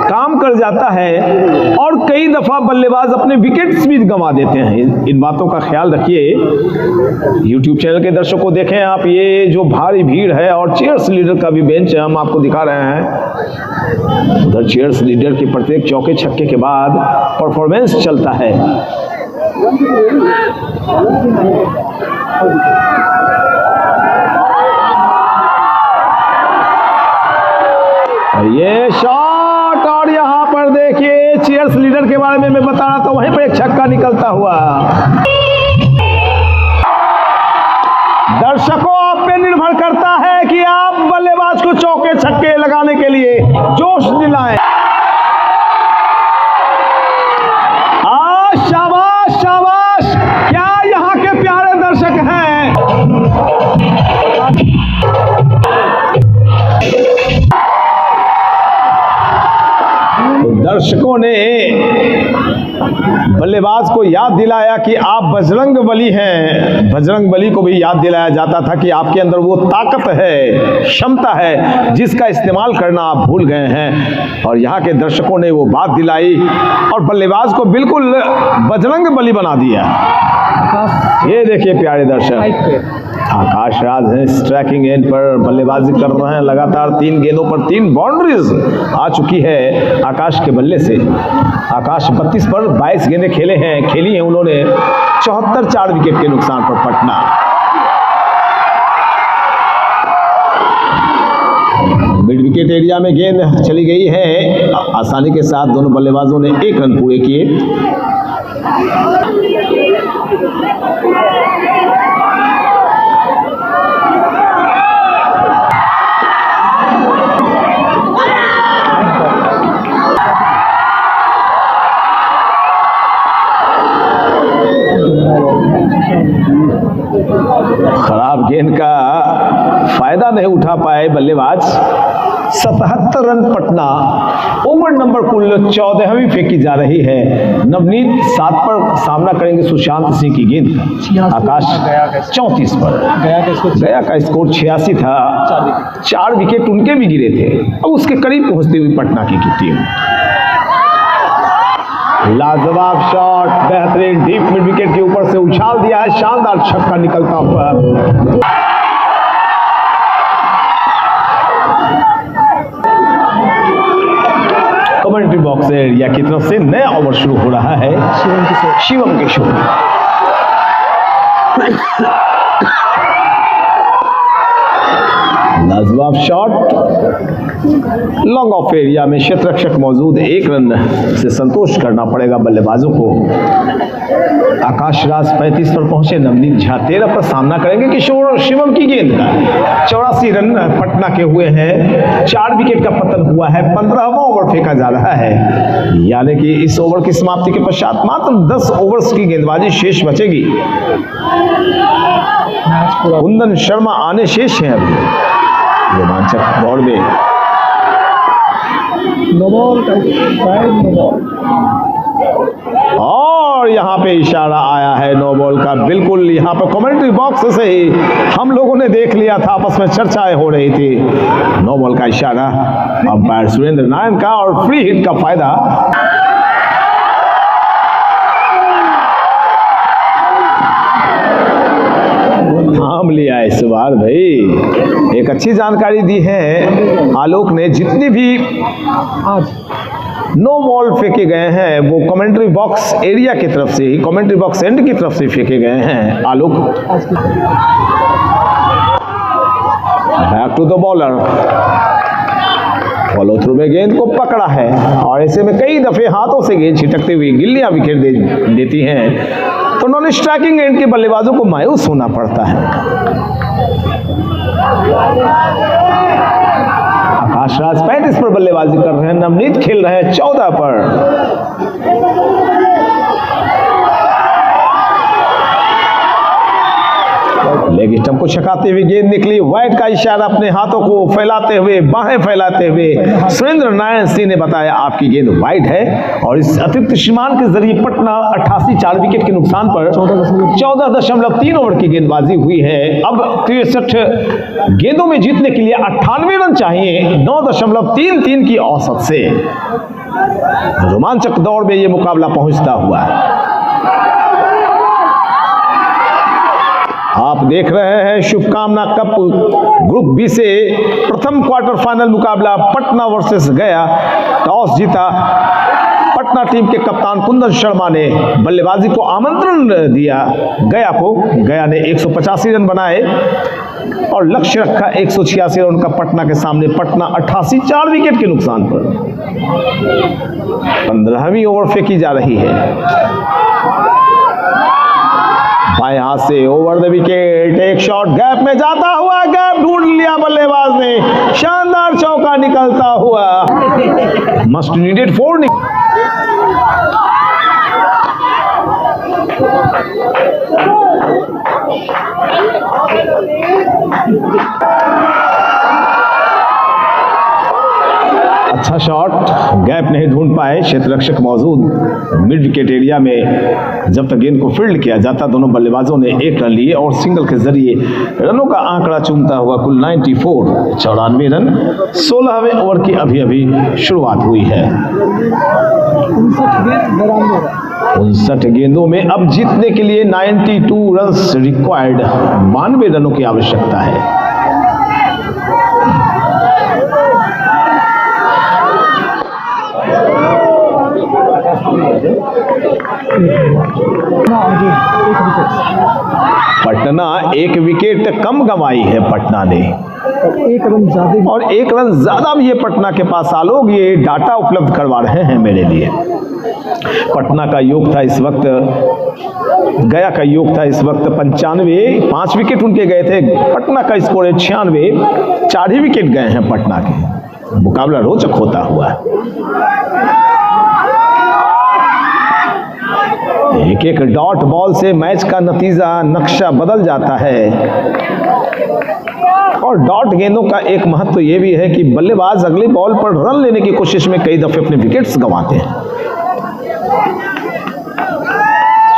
काम कर जाता है और कई दफा बल्लेबाज अपने विकेट्स भी गंवा देते हैं। इन बातों का ख्याल रखिए। यूट्यूब चैनल के दर्शकों देखें आप, ये जो भारी भीड़ है और चेयर्स लीडर का भी बेंच है, हम आपको दिखा रहे हैं। उधर चेयर्स लीडर के प्रत्येक चौके छक्के के बाद परफॉर्मेंस चलता है। ये शॉट, और यहां पर देखिए चीयर्स लीडर के बारे में मैं बता रहा था, वहीं पर एक छक्का निकलता हुआ। दर्शकों आप पे निर्भर करता है कि आप बल्लेबाज को चौके छक्के लगाने के लिए जोश दिलाएं। शाबाश शाबाश, क्या यहाँ के प्यारे दर्शक हैं। तो दर्शकों ने बल्लेबाज को याद दिलाया कि आप बजरंग बली हैं। बजरंग बली को भी याद दिलाया जाता था कि आपके अंदर वो ताकत है, क्षमता है, जिसका इस्तेमाल करना आप भूल गए हैं। और यहाँ के दर्शकों ने वो बात दिलाई और बल्लेबाज को बिल्कुल बजरंग बली बना दिया। ये देखिए प्यारे दर्शक, आकाश राज हैं स्ट्राइकिंग एंड पर बल्लेबाजी कर रहे हैं। लगातार 3 गेंदों पर 3 बाउंड्रीज आ चुकी है आकाश के बल्ले से। आकाश 32 पर 22 गेंदें खेली हैं उन्होंने। 74 4 विकेट के नुकसान पर पटना। मिड विकेट एरिया में गेंद चली गई है, आसानी के साथ दोनों बल्लेबाजों ने 1 रन पूरे किए। खराब गेंद का फायदा नहीं उठा पाए बल्लेबाज। 77 रन पटना। ओवर नंबर कुल 14वीं फेंकी जा रही है। नवनीत 7 पर सामना करेंगे सुशांत सिंह की गेंद का। आकाश 34 पर। गया का स्कोर 86 था। 4 विकेट उनके भी गिरे थे। अब उसके करीब पहुंचती हुई पटना की टीम। लाजवाब शॉट, बेहतरीन डीप मिड विकेट के ऊपर से उछाल दिया है, शानदार छक्का निकलता हुआ। कमेंट्री बॉक्स एरिया की तरफ से नया ओवर शुरू हो रहा है। शिवम किशोर लाजवाब शॉट, लॉन्ग ऑफ एरिया में क्षेत्ररक्षक मौजूद। 1 रन से संतोष करना पड़ेगा बल्लेबाजों को। आकाश राज 35 पर पहुंचे। नवनीत झा 13 पर सामना करेंगे किशोर शिवम की गेंद का। 84 रन पटना के हुए हैं। 4 विकेट का पतन हुआ है। 15वां ओवर फेंका जा रहा है, यानी कि इस ओवर की समाप्ति के पश्चात मात्र 10 ओवर्स की गेंदबाजी शेष बचेगी। कुंदन शर्मा आने शेष हैं अभी रोमांचक दौड़ में। और और यहाँ पे इशारा आया है नो बॉल का। बिल्कुल यहाँ पर कमेंट्री बॉक्स से ही हम लोगों ने देख लिया था, आपस में चर्चाएं हो रही थी। नो बॉल का इशारा अंपायर सुरेंद्र नारायण का और फ्री हिट का फायदा। थाम लिया इस बार भाई। एक अच्छी जानकारी दी है आलोक ने। जितनी भी आज नो बॉल फेंके गए हैं वो कमेंट्री बॉक्स एरिया की तरफ से ही, कमेंट्री बॉक्स एंड की तरफ से फेंके गए हैं Alok. Back to the bowler, follow through में गेंद को पकड़ा है और ऐसे में कई दफे हाथों से गेंद छिटकते हुए गिल्लियां बिखेर देती हैं, तो नॉन स्ट्राइकिंग एंड के बल्लेबाजों को मायूस होना पड़ता है। आकाश राज 35 पर बल्लेबाजी कर रहे हैं, नवनीत खेल रहे हैं 14 पर। लेग स्टंप को छकाते हुए गेंद निकली, वाइड का इशारा अपने हाथों को फैलाते हुए, बाहें फैलाते हुए सुरेंद्र नारायण सिंह ने बताया आपकी गेंद वाइड है। और इस अतिरिक्त सीमांत के जरिए पटना 88 4 विकेट के नुकसान पर 14.3 ओवर की गेंदबाजी हुई है। अब 63 गेंदों में जीतने के लिए 98 रन चाहिए 9.33 की औसत से। रोमांचक दौर में यह मुकाबला पहुंचता हुआ है। आप देख रहे हैं शुभकामना कप ग्रुप बी से प्रथम क्वार्टर फाइनल मुकाबला पटना वर्सेस गया। टॉस जीता पटना टीम के कप्तान कुंदन शर्मा ने बल्लेबाजी को आमंत्रण दिया गया को। गया ने 185 रन बनाए और लक्ष्य रखा 186 रन का पटना के सामने। पटना 88 4 विकेट के नुकसान पर 15वीं ओवर फेंकी जा रही है। बाएं हाथ से ओवर द विकेट, एक शॉट गैप में जाता हुआ, गैप ढूंढ लिया बल्लेबाज ने, शानदार चौका निकलता हुआ। मस्ट नीडेड 4 अच्छा शॉट, गैप नहीं ढूंढ पाए क्षेत्र रक्षक मौजूद मिड विकेट एरिया में। जब तक गेंद को फील्ड किया जाता दोनों बल्लेबाजों ने 1 रन लिए और सिंगल के जरिए रनों का आंकड़ा चूमता हुआ कुल 94 रन 16वें ओवर की अभी अभी शुरुआत हुई है। 59 गेंदों में अब जीतने के लिए 92 रन्स रिक्वायर्ड, 92 रनों की आवश्यकता है। पटना 1 विकेट कम गंवाई है पटना ने, 1 रन ज्यादा और 1 रन ज्यादा भी है पटना के पास। आलोक ये डाटा उपलब्ध करवा रहे हैं मेरे लिए। पटना का योग था इस वक्त, गया का योग था इस वक्त 95, 5 विकेट उनके गए थे। पटना का स्कोर है 96, 4 ही विकेट गए हैं पटना के। मुकाबला रोचक होता हुआ है। एक डॉट बॉल से मैच का नतीजा नक्शा बदल जाता है। और डॉट गेंदों का एक महत्व यह भी है कि बल्लेबाज अगली बॉल पर रन लेने की कोशिश में कई दफे अपने विकेट्स गंवाते हैं।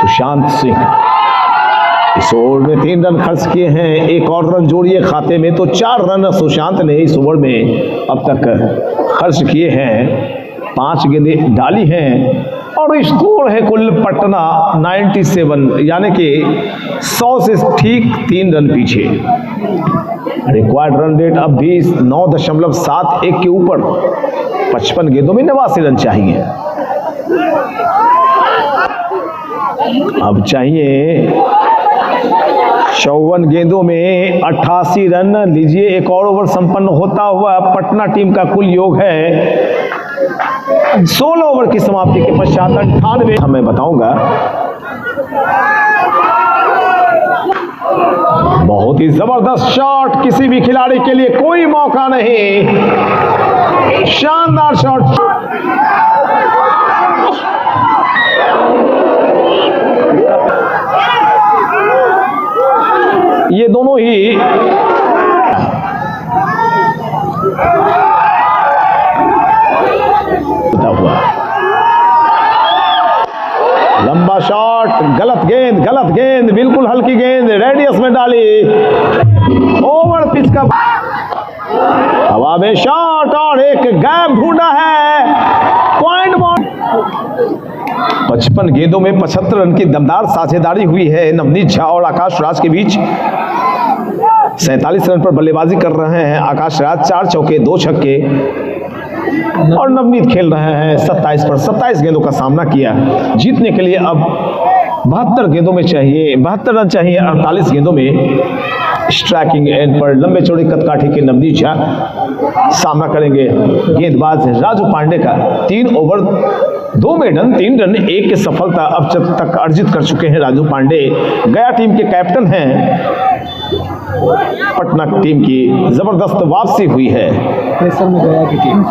सुशांत सिंह इस ओवर में 3 रन खर्च किए हैं, 1 और रन जोड़िए खाते में तो 4 रन सुशांत ने इस ओवर में अब तक खर्च किए हैं। 5 गेंदें डाली हैं और स्कोर है कुल पटना 97, यानी कि 100 से ठीक 3 रन पीछे। रिक्वायर्ड रन रेट अब भी 9.71 के ऊपर, 55 गेंदों में 89 रन चाहिए। अब चाहिए 54 गेंदों में 88 रन। लीजिए, एक और ओवर संपन्न होता हुआ पटना टीम का कुल योग है 16 ओवर की समाप्ति के पश्चात 98। मैं बताऊंगा बहुत ही जबरदस्त शॉट, किसी भी खिलाड़ी के लिए कोई मौका नहीं। शानदार शॉट, ये दोनों ही हुआ। लंबा शॉट, गलत गेंद, बिल्कुल हल्की गेंद रेडियस में डाली, ओवर पिच का हवा में शॉट और एक गैप ढूंढा है, पॉइंट बॉल। 55 गेंदों में 75 रन की दमदार साझेदारी हुई है नवनीत झा और आकाश राज के बीच। 47 रन पर बल्लेबाजी कर रहे हैं आकाश राज, 4 चौके 2 छक्के, और नवनीत खेल रहे हैं 27 पर 27 गेंदों का सामना किया। जीतने के लिए अब 72 गेंदों में चाहिए 72 रन चाहिए 48 गेंदों में। स्ट्राइकिंग एंड पर लंबे चौड़े कदकाठी के नवनीत झा सामना करेंगे गेंदबाज राजू पांडे का। 3 ओवर 2 मेडन 3 रन 1 की सफलता अब तक अर्जित कर चुके हैं राजू पांडे। गया टीम के कैप्टन हैं। पटना टीम की जबरदस्त वापसी हुई है। प्रेशर में गया की टीम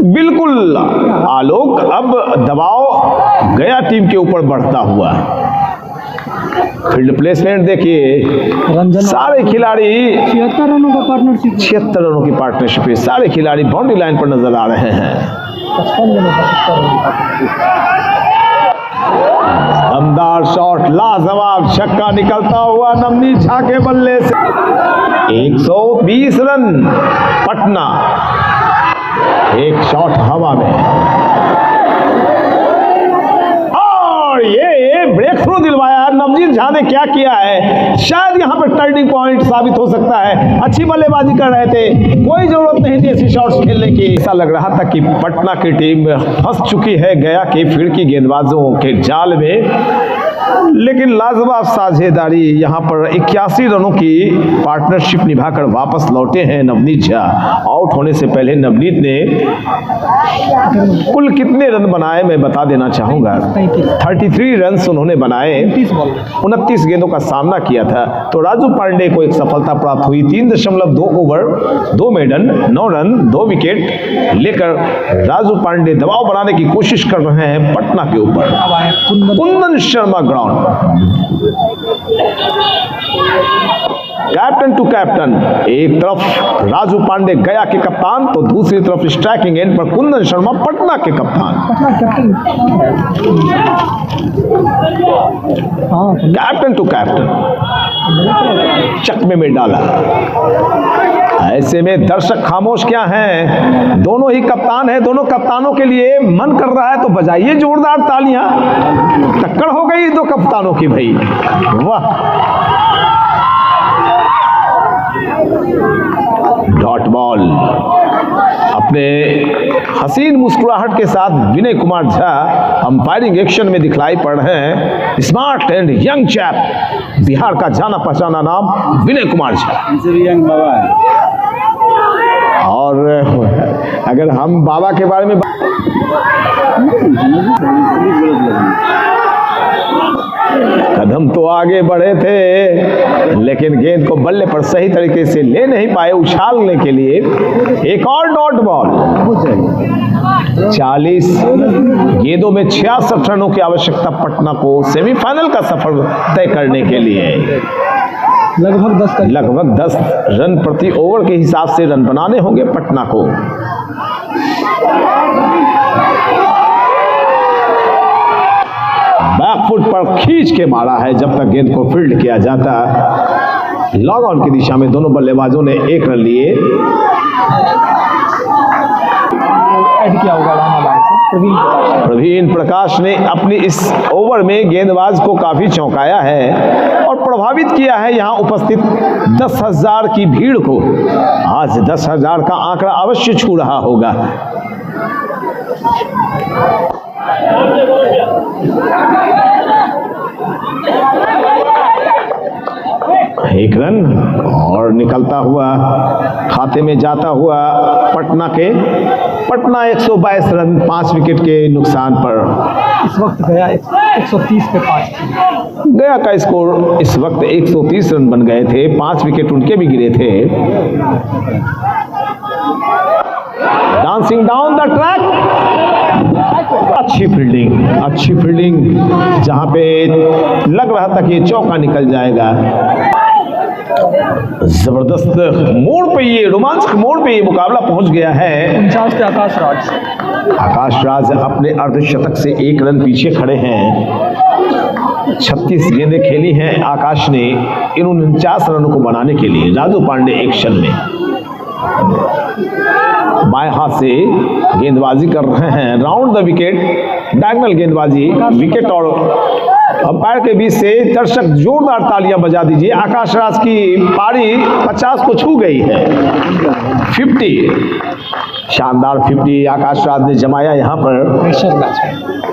बिल्कुल आलोक, अब दबाव गया टीम के ऊपर बढ़ता हुआ। फील्ड प्लेसमेंट देखिए, सारे खिलाड़ी 76 रनों का पार्टनरशिप 76 रनों की पार्टनरशिप है। सारे खिलाड़ी बाउंड्री लाइन पर नजर आ रहे हैं। 55 रनों का 70 रन का दमदार शॉट, लाजवाब छक्का निकलता हुआ नवनीत झा के बल्ले से। 120 रन पटना, एक शॉट हवा में और ये ब्रेक थ्रू दिलवाया। नवनीत झा ने क्या किया है, शायद यहां पर टर्निंग पॉइंट साबित हो सकता है। अच्छी बल्लेबाजी कर रहे थे, कोई जरूरत नहीं थी ऐसी शॉट्स खेलने की। ऐसा लग रहा था कि पटना की टीम फंस चुकी है गया के फिरकी गेंदबाजों के जाल में, लेकिन लाजवाब साझेदारी यहां पर 81 रनों की पार्टनरशिप निभाकर वापस लौटे हैं नवनीत झा। आउट होने से पहले नवनीत ने कुल कितने रन बनाए मैं बता देना चाहूंगा। 33 रन उन्होंने बनाए, 29 गेंदों का सामना किया था। तो राजू पांडे को एक सफलता प्राप्त हुई। 3.2 ओवर 2 मेडन 9 रन 2 विकेट लेकर राजू पांडे दबाव बनाने की कोशिश कर रहे हैं पटना के ऊपर। Kundan Sharma ground, captain to captain, एक तरफ राजू पांडे गया के कप्तान तो दूसरी तरफ स्ट्राइकिंग एंड पर कुंदन शर्मा पटना के कप्तान। कैप्टन टू कैप्टन चकमे में डाला। ऐसे में दर्शक खामोश क्या हैं, दोनों ही कप्तान हैं। दोनों कप्तानों के लिए मन कर रहा है तो बजाइए जोरदार तालियां। टक्कर हो गई दो कप्तानों की भाई, वाह। डॉट बॉल अपने हसीन मुस्कुराहट के साथ विनय कुमार झा अंपायरिंग एक्शन में दिखलाई पड़ रहे हैं। Smart and young chap, Bihar का जाना पहचाना नाम विनय कुमार झा। यंग बाबा है। और अगर हम बाबा के बारे में कदम तो आगे बढ़े थे, लेकिन गेंद को बल्ले पर सही तरीके से ले नहीं पाए उछालने के लिए। एक और डॉट बॉल। 40 गेंदों में 66 रनों की आवश्यकता पटना को सेमीफाइनल का सफर तय करने के लिए। लगभग 10 रन प्रति ओवर के हिसाब से रन बनाने होंगे पटना को। बैकफुट पर खींच के मारा है जब तक गेंद को फील्ड किया जाता। लॉग ऑन की दिशा में दोनों बल्लेबाजों ने 1 रन लिए। ऐड किया होगा प्रवीण प्रकाश ने अपनी इस ओवर में गेंदबाज को काफी चौंकाया है और प्रभावित किया है यहां उपस्थित 10,000 की भीड़ को। आज 10,000 का आंकड़ा अवश्य छू रहा होगा। एक रन और निकलता हुआ खाते में जाता हुआ पटना 122 रन 5 विकेट के नुकसान पर। इस वक्त गया 130 पे 5। गया का स्कोर इस वक्त 130 रन बन गए थे, 5 विकेट उनके भी गिरे थे। डांसिंग डाउन द ट्रैक, अच्छी फील्डिंग जहां पे लग रहा था कि ये चौका निकल जाएगा। जबरदस्त मोड़ पे ये रोमांचक मोड़ पे ये मुकाबला पहुंच गया है। 49 पे आकाश राज। आकाश राज अपने अर्धशतक से 1 रन पीछे खड़े हैं। 36 गेंदें खेली हैं आकाश ने इन 49 रनों को बनाने के लिए। राजू पांडे एक्शन में बाएं हाथ से गेंदबाजी कर रहे हैं, राउंड द विकेट, डायगोनल गेंदबाजी, विकेट और अंपायर के बीच से दर्शक जोरदार तालियां बजा दीजिए। आकाश राज की पारी 50 को छू गई है। 50 शानदार 50 आकाश राज ने जमाया यहाँ पर।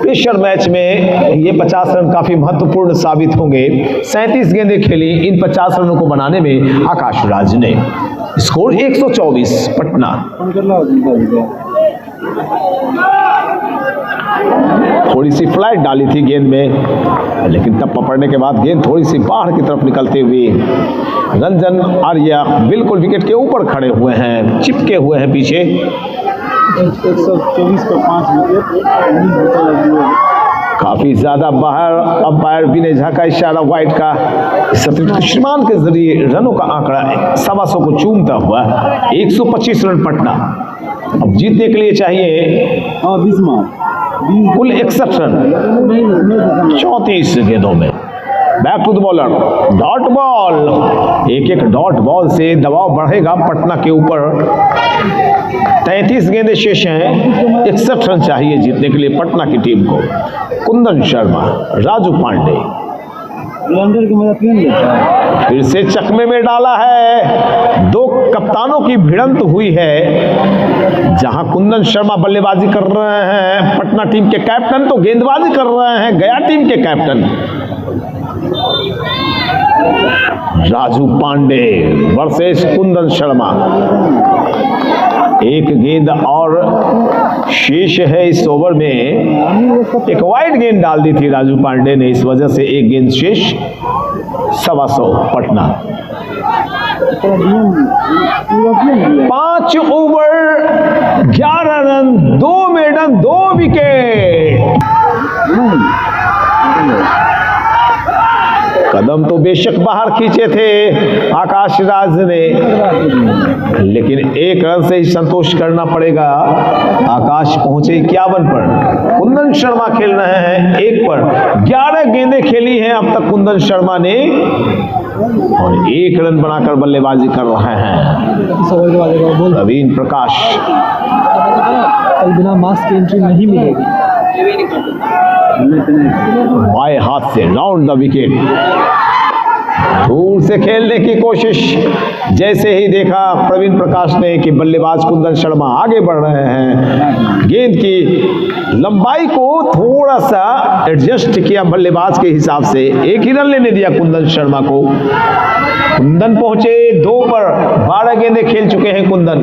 प्रेशर मैच में ये 50 रन काफी महत्वपूर्ण साबित होंगे। 37 गेंदें खेली इन 50 रनों को बनाने में आकाश राज ने। स्कोर 124 पटना। थोड़ी सी फ्लाइट डाली थी गेंद में, लेकिन तब पकड़ने के बाद गेंद थोड़ी सी बाहर की तरफ निकलते हुए रंजन आर्या बिल्कुल विकेट के ऊपर खड़े हुए हैं, चिपके हुए हैं पीछे। 124 पर 5 विकेट। काफी ज्यादा बाहर। अंपायर विनय झा का इशारा वाइड का शतकीर्तिमान के जरिए रनों का आंकड़ा 125 को चूमता हुआ 125 रन पटना। अब जीतने के लिए चाहिए 20 मार कुल 61 रन 34 गेंदों में। Back to the bowler, dot ball. एक डॉट बॉल से दबाव बढ़ेगा पटना के ऊपर। 33 गेंदें शेष हैं, 61 रन चाहिए जीतने के लिए पटना की टीम को। कुंदन शर्मा, राजू पांडे फिर से चकमे में डाला है। 2 कप्तानों की भिड़ंत हुई है, जहां कुंदन शर्मा बल्लेबाजी कर रहे हैं, पटना टीम के कैप्टन तो गेंदबाजी कर रहे हैं गया टीम के कैप्टन राजू पांडे वर्सेस कुंदन शर्मा। एक गेंद और शेष है इस ओवर में। एक वाइड गेंद डाल दी थी राजू पांडे ने, इस वजह से एक गेंद शेष। 125 Patna. 5 over 11 run 2 maiden 2 wicket. कदम तो बेशक बाहर खींचे थे आकाश राज ने, लेकिन 1 रन से ही संतोष करना पड़ेगा। आकाश पहुंचे 51 पर, कुंदन शर्मा खेल रहे हैं 1 पर। 11 गेंदें खेली हैं अब तक कुंदन शर्मा ने और 1 रन बनाकर बल्लेबाजी कर रहे हैं प्रवीण प्रकाश। कल बिना मास्क की एंट्री नहीं मिलेगी। बाएं हाथ से राउंड द विकेट, दूर से खेलने की कोशिश। जैसे ही देखा प्रवीण प्रकाश ने कि बल्लेबाज कुंदन शर्मा आगे बढ़ रहे हैं, गेंद की लंबाई को थोड़ा सा एडजस्ट किया बल्लेबाज के हिसाब से। 1 ही रन लेने दिया कुंदन शर्मा को। कुंदन पहुंचे 2 पर, 12 गेंदें खेल चुके हैं कुंदन।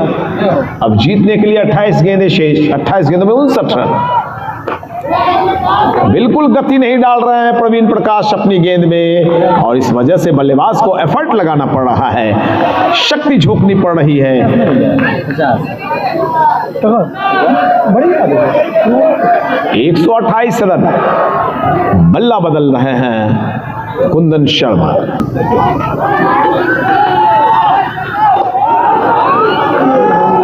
अब जीतने के लिए 28 गेंदें शेष। 28 गेंदों में 59 रन। बिल्कुल गति नहीं डाल रहे हैं प्रवीण प्रकाश अपनी गेंद में, और इस वजह से बल्लेबाज को एफर्ट लगाना पड़ रहा है, शक्ति झोंकनी पड़ रही है। 128 रन बल्ला बदल रहे हैं Kundan Sharma.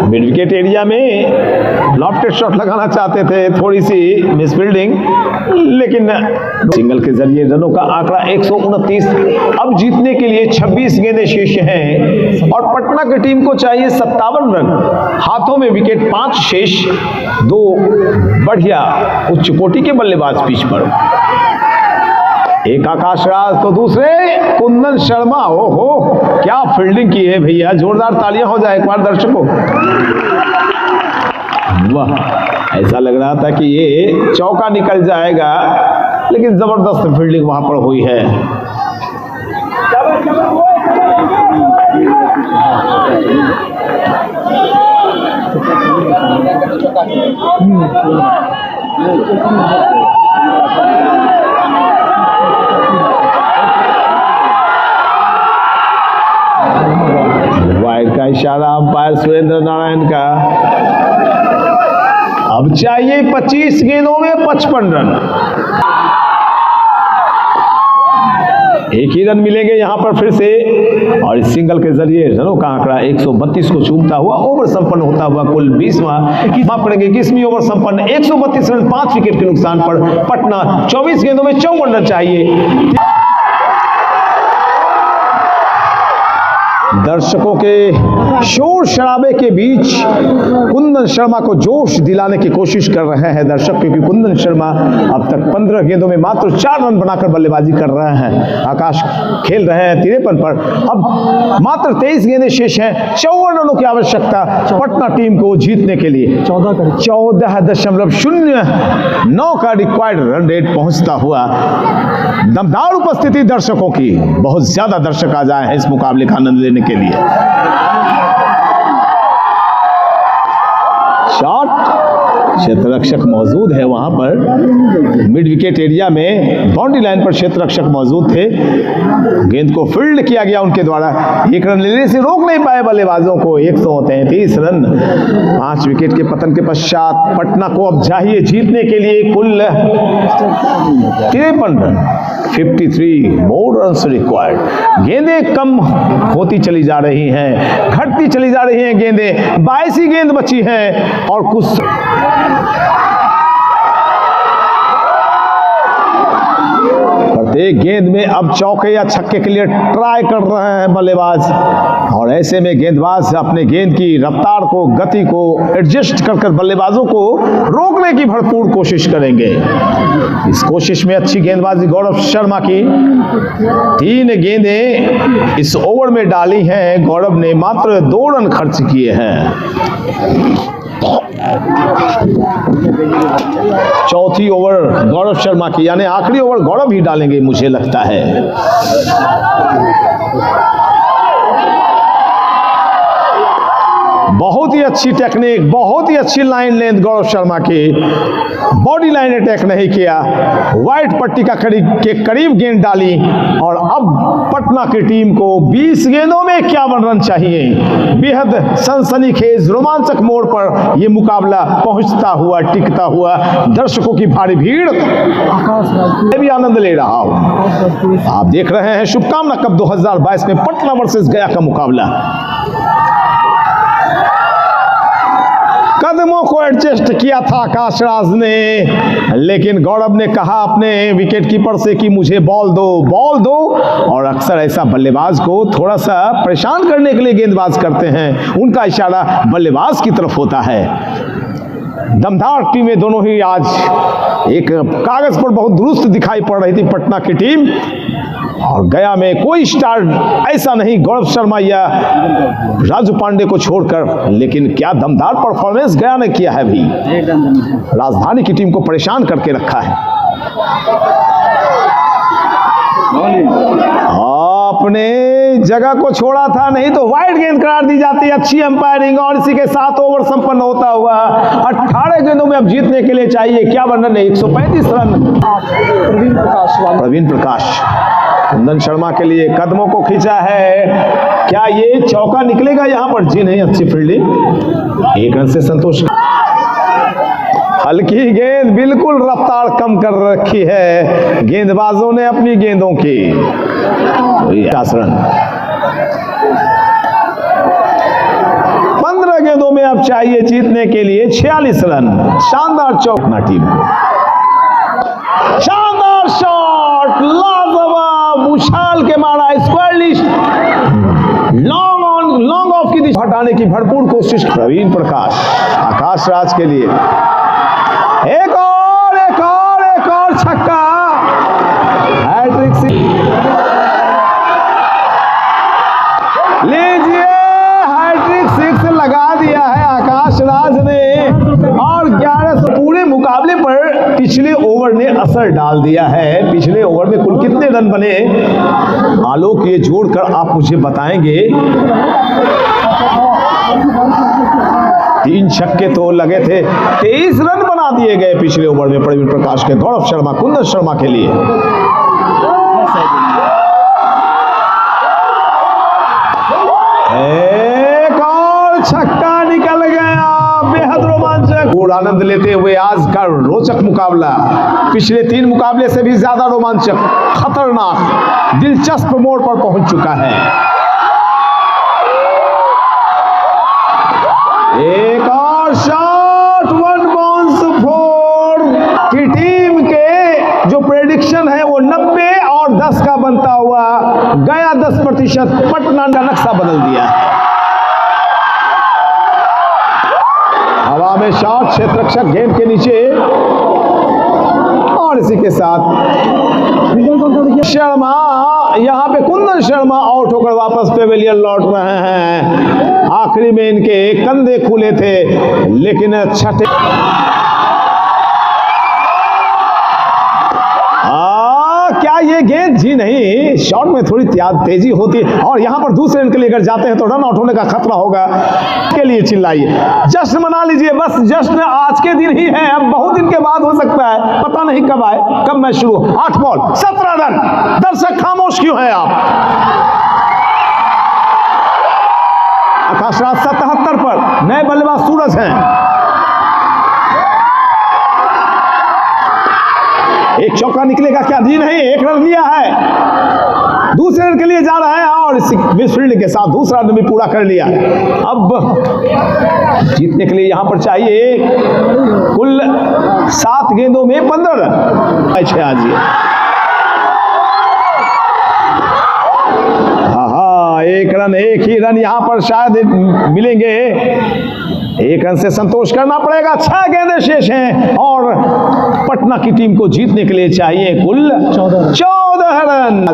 Mid wicket area में लॉफ्टेड शॉट लगाना चाहते थे, थोड़ी सी मिसफील्डिंग, लेकिन सिंगल के जरिए रनों का आंकड़ा 129। अब जीतने के लिए 26 गेंदें शेष हैं और पटना की टीम को चाहिए 57 रन। हाथों में विकेट 5 शेष, 2 बढ़िया उच्च कोटि के बल्लेबाज पिच पर। एक आकाश राज तो दूसरे कुंदन शर्मा। ओहो क्या फील्डिंग की है भैया, जोरदार तालियां हो जाए एक बार दर्शकों। वाह, ऐसा लग रहा था कि ये चौका निकल जाएगा, लेकिन जबरदस्त फील्डिंग वहां पर हुई है। वाइड का इशारा अंपायर सुरेंद्र नारायण का। अब चाहिए 25 गेंदों में 55 रन। एक ही रन मिलेंगे यहाँ पर फिर से, और इस सिंगल के जरिए रनों का आंकड़ा 132 को चूमता हुआ ओवर संपन्न होता हुआ कुल 20वां माफ करेंगे 21वीं ओवर संपन्न 132 रन 5 विकेट के नुकसान पर पटना 24 गेंदों में 54 रन चाहिए। दर्शकों के शोर शराबे के बीच कुंदन शर्मा को जोश दिलाने की कोशिश कर रहे हैं दर्शक, क्योंकि कुंदन शर्मा अब तक 15 गेंदों में मात्र 4 रन बनाकर बल्लेबाजी कर रहे हैं। आकाश खेल रहे हैं 53 पर, अब मात्र 23 गेंदें शेष हैं। 54 रनों की आवश्यकता पटना टीम को जीतने के लिए। 14.09 का रिक्वायर्ड रन रेट पहुंचता हुआ दमदार उपस्थिति दर्शकों की, बहुत ज्यादा दर्शक आ जाए हैं इस मुकाबले का आनंद लेने के लिए। शॉट, क्षेत्र रक्षक मौजूद है वहां पर मिड विकेट एरिया में, बाउंड्री लाइन पर क्षेत्र रक्षक मौजूद थे। गेंद को फील्ड किया गया उनके द्वारा, एक रन लेने से रोक नहीं पाए बल्लेबाजों को। 133 रन 5 विकेट के पतन के पश्चात पटना को अब चाहिए जीतने के लिए कुल 53 रन, 53 मोर रन्स रिक्वायर्ड। गेंदें कम होती चली जा रही हैं, घटती चली जा रही हैं गेंदें। 22 ही गेंद बची हैं और कुछ प्रत्येक गेंद में अब चौके या छक्के के लिए ट्राई कर रहे हैं बल्लेबाज, और ऐसे में गेंदबाज अपने गेंद की रफ्तार को, गति को एडजस्ट कर बल्लेबाजों को रोकने की भरपूर कोशिश करेंगे। इस कोशिश में अच्छी गेंदबाजी गौरव शर्मा की। 3 गेंदें इस ओवर में डाली हैं, गौरव ने मात्र 2 रन खर्च किए हैं। चौथी ओवर गौरव शर्मा की, यानी आखिरी ओवर गौरव ही डालेंगे मुझे लगता है। बहुत ही अच्छी टेक्निक, बहुत ही अच्छी लाइन लेंथ गौरव शर्मा की। बॉडी लाइन अटैक नहीं किया, व्हाइट पट्टी का के करीब गेंद डाली, और अब पटना की टीम को 20 गेंदों में 51 रन चाहिए। बेहद सनसनीखेज रोमांचक मोड़ पर यह मुकाबला पहुंचता हुआ, टिकता हुआ, दर्शकों की भारी भीड़ मैं भी आनंद ले रहा हूं। आप देख रहे हैं शुभकामना कप 2022 में पटना वर्सेस गया का मुकाबला। कदमों को एडजस्ट किया था आकाश राज ने, लेकिन गौरव ने कहा अपने विकेट कीपर से कि मुझे बॉल दो, बॉल दो। और अक्सर ऐसा बल्लेबाज को थोड़ा सा परेशान करने के लिए गेंदबाज करते हैं, उनका इशारा बल्लेबाज की तरफ होता है। दमदार टीमें दोनों ही आज एक कागज पर बहुत दुरुस्त दिखाई पड़ रही थी पटना की टीम, और गया में कोई स्टार ऐसा नहीं गौरव शर्मा या राजू पांडे को छोड़कर, लेकिन क्या दमदार परफॉर्मेंस गया ने किया है भी, राजधानी की टीम को परेशान करके रखा है। अपने जगह को छोड़ा था, नहीं तो वाइड गेंद करार दी जाती। अच्छी अंपायरिंग, और इसी के साथ ओवर संपन्न होता हुआ 18 गेंदों में अब जीतने के लिए चाहिए 51 रन, 135 रन। प्रवीण प्रकाश कुंदन शर्मा के लिए कदमों को खींचा है, क्या ये चौका निकलेगा यहां पर? जी नहीं, अच्छी फील्डिंग, 1 रन से संतोष। हल्की गेंद, बिल्कुल रफ्तार कम कर रखी है गेंदबाजों ने अपनी गेंदों की। 50 रन, 15 गेंदों में अब चाहिए जीतने के लिए 46 रन। शानदार चौका टीम को, शानदार शॉट, लाजवाब उछाल के मारा, स्क्वायर लिस्ट, लॉन्ग ऑफ की दिशा हटाने की भरपूर कोशिश। प्रवीण प्रकाश आकाश राज के लिए एक और छक्का, हैट्रिक लीजिए, हैट्रिक 6 लगा दिया है आकाश राज ने, और 11 पूरे मुकाबले पर पिछले ओवर ने असर डाल दिया है। पिछले ओवर में कुल कितने रन बने आलोक, ये जोड़कर आप मुझे बताएंगे। 3 छक्के तो लगे थे, 23 रन बना दिए गए पिछले ओवर में प्रवीण प्रकाश के। गौरव शर्मा कुंदन शर्मा के लिए एक और छक्का निकल गया, बेहद रोमांचक रोमांचक और आनंद लेते हुए आज का रोचक मुकाबला पिछले 3 मुकाबले से भी ज्यादा रोमांचक, खतरनाक, दिलचस्प मोड़ पर पहुंच चुका है। एक और शॉट, 1 बाउंस 4 की टीम के जो प्रेडिक्शन है वो 90 और 10 का बनता हुआ गया 10%, पटना का नक्शा बदल दिया है। हवा में शॉट, क्षेत्ररक्षक गेंद के नीचे और इसी के साथ शर्मा, यहां पे कुंदन शर्मा आउट होकर वापस पेवेलियन लौट रहे हैं। आखिरी में इनके कंधे खुले थे लेकिन छठे क्या ये गेंद जी नहीं, शॉट में थोड़ी तेजी होती है और यहां पर दूसरे रन के लिए अगर जाते हैं तो रन आउट होने का खतरा होगा। के लिए चिल्लाइए, जश्न मना लीजिए, बस जश्न आज के दिन ही है, अब बहुत दिन के बाद हो सकता है, पता नहीं कब आए, कब मैच शुरू। 8 बॉल 17 रन। दर्शक खामोश क्यों हैं आप? आकाश राज 77 पर, नए बल्लेबाज सूरज हैं। एक चौका निकलेगा क्या? जी नहीं, 1 रन लिया है, दूसरे रन के लिए जा रहा है और मिसफील्ड के साथ दूसरा रन भी पूरा कर लिया। अब जीतने के लिए यहां पर चाहिए कुल 7 गेंदों में 15 रन। अच्छा आज ये 1 रन, 1 ही रन यहां पर शायद मिलेंगे। 1 रन से संतोष करना पड़ेगा। 6 गेंदें शेष हैं और पटना की टीम को जीतने के लिए चाहिए कुल 14 रन।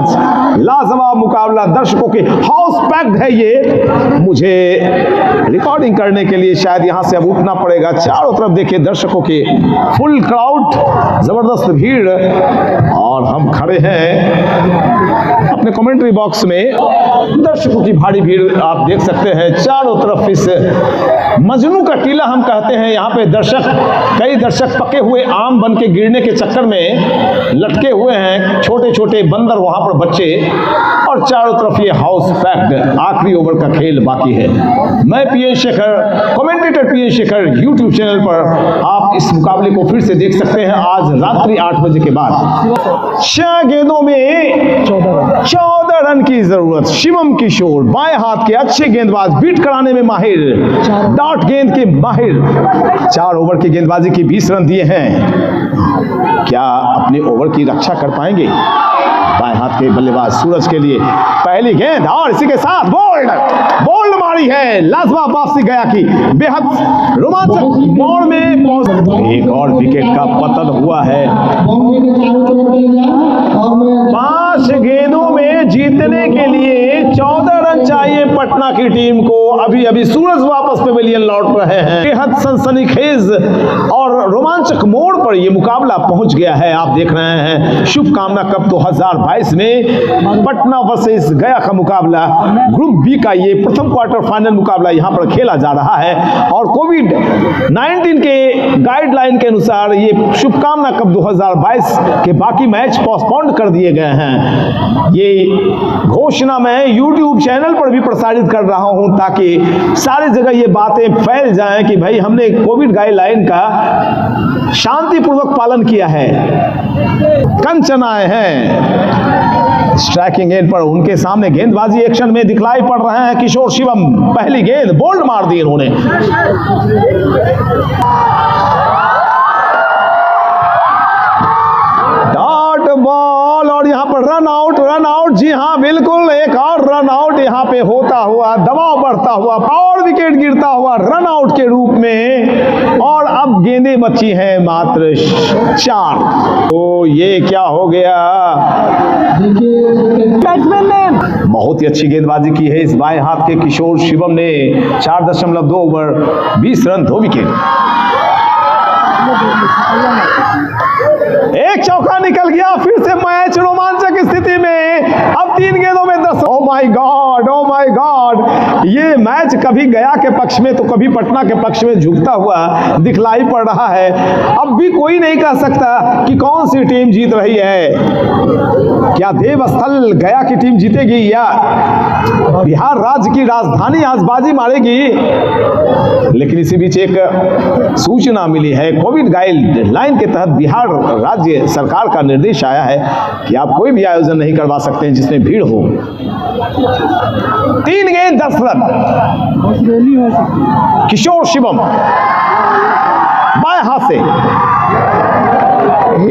लाजवाब मुकाबला, दर्शकों के हाउस पैक्ड है ये। मुझे रिकॉर्डिंग करने के लिए शायद यहां से अब उठना पड़ेगा। चारों तरफ देखिए दर्शकों के फुल क्राउड, जबरदस्त भीड़ और हम खड़े हैं अपने कमेंट्री बॉक्स में। दर्शकों की भारी भीड़ आप देख सकते हैं चारों तरफ। इस मजनू का टीला हम कहते हैं, यहाँ पे कई दर्शक पके हुए आम बन के गिरने के चक्कर में लटके हुए हैं, छोटे छोटे बंदर वहां पर बच्चे, और चारों तरफ ये हाउस पैक्ड। आखिरी ओवर का खेल बाकी है। मैं PN Shekhar, commentator PN Shekhar, YouTube channel पर आप इस मुकाबले को फिर से देख सकते हैं आज रात्रि 8 बजे के बाद। 6 गेंदों में 14 रन की जरूरत। शिवम किशोर बाएं हाथ के अच्छे गेंदबाज, बीट कराने में माहिर, डॉट गेंद के माहिर। 4 ओवर की गेंदबाजी की 20 रन दिए हैं। क्या अपने ओवर की रक्षा कर पाएंगे? बाएं हाथ के बल्लेबाज सूरज के लिए पहली गेंद और इसी के साथ बोल्ड मारी है। लाजवाब वापसी गया की बेहद रोमांचक मोड़ में एक और विकेट का पतन हुआ है। 5 गेंदों में जीतने के लिए 14 रन चाहिए पटना की टीम को। अभी सूरज वापस पेवेलियन लौट रहे हैं। बेहद सनसनीखेज और रोमांचक मोड़ पर यह मुकाबला पहुंच गया है। आप देख रहे हैं शुभकामना कप 2022 में पटना वर्सेस गया का मुकाबला, ग्रुप बी का ये प्रथम क्वार्टर फाइनल मुकाबला यहां पर खेला जा रहा है और कोविड-19 के गाइडलाइन के अनुसार ये शुभकामना कप 2022 के बाकी मैच पोस्टपोन्ड कर दिए गए हैं। ये घोषणा मैं यूट्यूब चैनल पर भी प्रसारित कर रहा हूं ताकि सारी जगह ये बातें फैल जाएं कि भाई हमने कोविड गाइडलाइन का शांतिपूर्वक पालन किया है। कंचन आए हैं स्ट्राइकिंग एंड पर, उनके सामने गेंदबाजी एक्शन में दिखलाई पड़ रहे हैं किशोर शिवम। पहली गेंद बोल्ड मार दी इन्होंने। डॉट बॉल और यहां पर रन आउट। जी हां बिल्कुल, एक और रन आउट यहां पे होता हुआ, दबाव बढ़ता हुआ, और विकेट गिरता हुआ रन आउट के रूप में। और अब गेंदें बची हैं मात्र 4। तो ये क्या हो गया? बहुत ही अच्छी गेंदबाजी की है इस बाएं हाथ के किशोर शिवम ने। 4.2 ओवर 20 रन 2 विकेट। एक चौका निकल गया। फिर से मैच रोमांचक स्थिति में। अब 3 गेंदों में जबरदस्त, ओ माय गॉड, ये मैच कभी गया के पक्ष में तो कभी पटना के पक्ष में झुकता हुआ दिखलाई पड़ रहा है। अब भी कोई नहीं कह सकता कि कौन सी टीम जीत रही है। क्या देवस्थल गया की टीम जीतेगी या बिहार राज्य की राजधानी आज बाजी मारेगी? लेकिन इसी बीच एक सूचना मिली है, कोविड गाइडलाइन के तहत बिहार राज्य सरकार का निर्देश आया है कि आप कोई भी आयोजन नहीं करवा सकते हैं जिसमें भीड़ हो। 3 गेंद 10 रन, किशोर शिवम बाएं हाथ से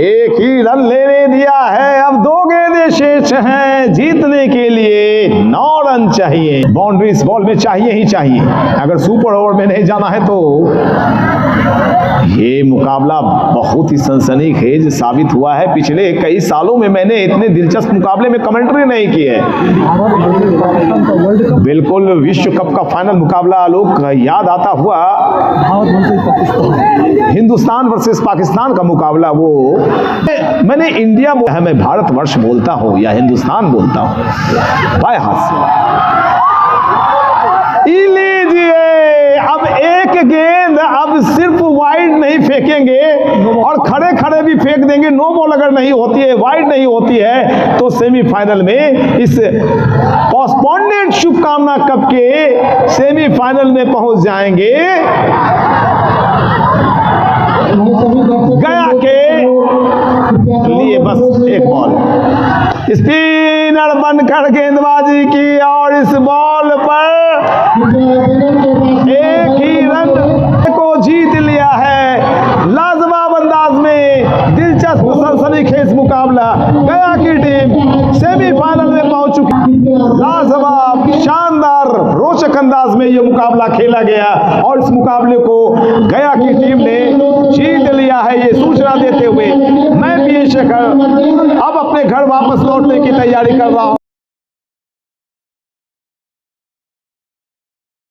एक ही रन लेने दिया है। अब 2 गेंदें शेष हैं, जीतने के लिए 9 रन चाहिए। बाउंड्री इस बॉल में चाहिए ही चाहिए, अगर सुपर ओवर में नहीं जाना है तो। ये मुकाबला बहुत ही सनसनीखेज साबित हुआ है। पिछले कई सालों में मैंने इतने दिलचस्प मुकाबले में कमेंट्री नहीं की है। बिल्कुल विश्व कप का फाइनल मुकाबला लोग याद आता हुआ, हिंदुस्तान वर्सेस पाकिस्तान का मुकाबला। वो मैंने इंडिया है, मैं भारतवर्ष बोलता हूं या हिंदुस्तान बोलता हूं। बाएं हाथ से लीजिए, अब एक गेंद अब सिर्फ वाइड नहीं फेंकेंगे और खड़े खड़े भी फेंक देंगे। नो बॉल अगर नहीं होती है, वाइड नहीं होती है, तो सेमीफाइनल में इस पोस्टपोन्डेड शुभकामना कप के सेमीफाइनल में पहुंच जाएंगे। गया के लिए बस एक बॉल, स्पिनर बनकर गेंदबाजी की और इस बॉल पर एक ही रन को जीत लिया है। लाजवाब अंदाज में दिलचस्प सनसनीखेज मुकाबला, गया की टीम सेमीफाइनल में पहुंच चुकी। लाजवाब, शानदार, रोचक अंदाज में यह मुकाबला खेला गया और इस मुकाबले को गया की टीम ने जीत लिया है। ये सूचना देते हुए मैं पीएस शेखर अब अपने घर वापस लौटने की तैयारी कर रहा हूं।